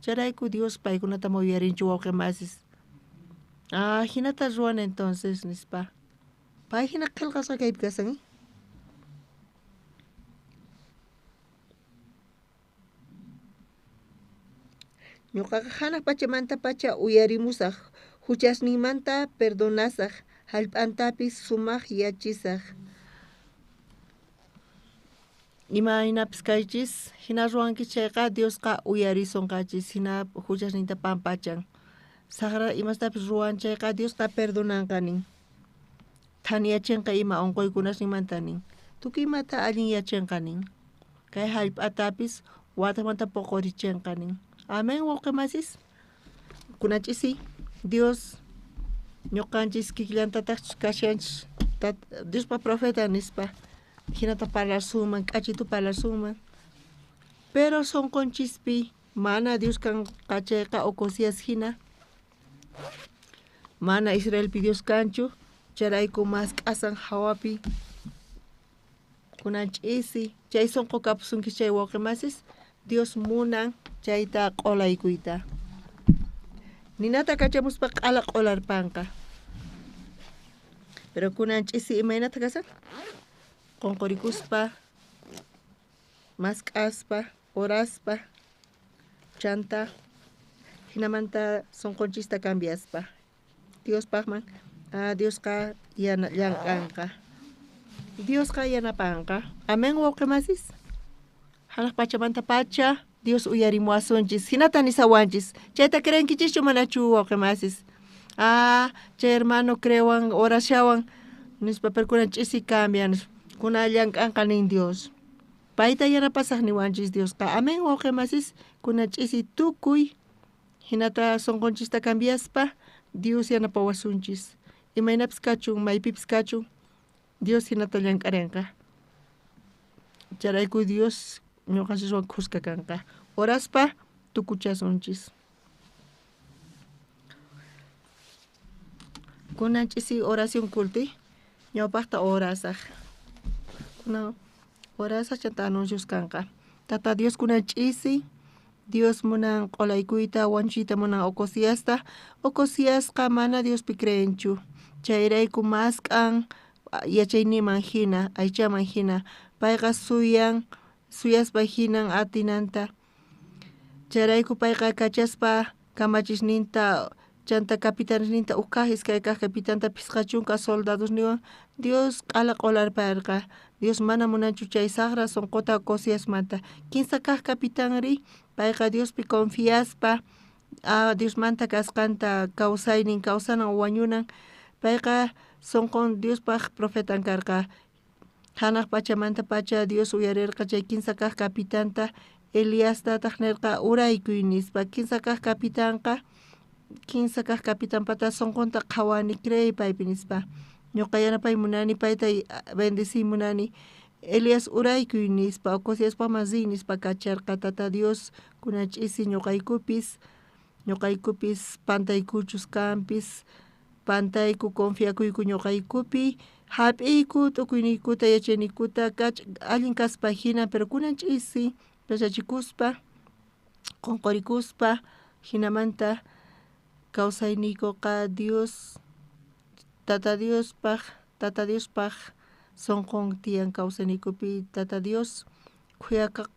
charayku Dios paykunata uyarinchu wawqimasis hinata ruana entonces nispa pay hina qillqasqa kaypi kasan ñuqaqa hanaq pachamanta pacha uyarimusaq huchasninmanta perdonasaq hallp'antapis sumaq yachisaq imaynapis kaychis hina ruwankichis chayqa Diosqa uyarisunqachis hina huchasninta pampachan saqra imastapis ruwan chayqa Diosqa perdonanqanin thaniyachinqa ima unquykunasninmantanin tukuy imata allin yachinqanin kay hallp'atapis watamanta puqurichinqanin amén wawqimasis kunach'isi Dios ñuqanchis kikllantataq kashanchis Diospa profeta nispa hinata parlarsunman k'achitu parlarsunman pero sonqonchispi mana Dios kanqa chayqa Ocosías hina mana Israelpi Dios kanchu charayku mas k'asan hawapi kunanch'isi chay sonqo kapusunki chay wawqimasis Dios munan chayta q'olaykuyta ninata kachamuspa q'ala q'olarpanqa pero kunanch'isi imaynata kasan qunqurikuspa mask'aspa oraspa chanta hinamanta sonqonchista cambiaspa Diospaqman Diosqa llank'anqa Diosqa yanapanqa amén wawqimasis hanaq pachamanta pacha Dios uyarimuwasunchis hinata nisawanchis chayta creenkichischu manachu wawqimasis chay hermano crewan orashawan nispa perkunanch'isi cambian kuna llank'anqa nin Dios payta yanapasaq niwanchis Diosqa amén wawqimasis kunanch'isi tukuy hinata sonqonchista cambiaspa Dios yanapawasunchis imaynapis kachun maypipis kachun Dios hinata llank'arinqa charayku Dios ñuqanchiswan kusqa kanqa oraspa tukuchasunchis kunanch'isi oración kulti ñawpaqta orasaq kuna orasaq chanta anuncios kanqa tata Dios kunanch'isi Dios munan q'olaykuyta wanchuyta munan Ocosíasqa mana Diospi creenchu chayrayku mask'an yachayninman hina aychaman hina payqa suyaspa hinan atinanta charayku payqa kachaspa kamachisninta chanta capitanisninta kaq iskay kaq capitanta pisqachunqa soldadosniwan Dios q'ala q'olarparqa Dios mana munanchu chay saqra sonqota Ocosíasmanta kinsa kaq capitán ri payqa Diospi confiaspa Diosmanta kasqanta kawsaynin kawsanan wañunan payqa sonqon Diospaq profetan karqa hanaq pachamanta pacha Dios uyarirqa chay kinsa kaq capitanta Eliastataq nirqa uraykuy nispa kinsa kaq capitánpata sonqonta qhawani crey paypi nispa ñuqa yanapay munani payta bendeciy munani Elias uraykuy nispa Ocosíaspaman rin nispa kacharqa tata Dios kunanch'isi ñuqaykupis pantaykuchus kanpis pantayku confiakuyku ñuqaykupi hap'iyku t'ukuyniykuta yachayniykuta allin kaspa hina pero kunanch'isi yachachikuspa qunqurikuspa hinamanta kawsayniykuqa Dios tata Diospaq sonqon tiyan kawsayniykupi tata Dios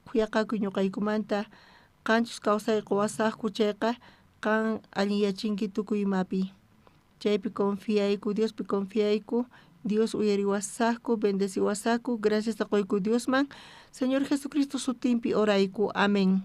kuyaqakuy ñuqaykumanta qanchis kawsayqa wasaqku chayqa qan allin yachinki tukuy imapi Chaypi confiaiku, Diospi confiaiku, Dios uyariwasaku, bendeciwasaku, gracias a koyku Dios man, Señor Jesucristo sutimpi oraiku, amén.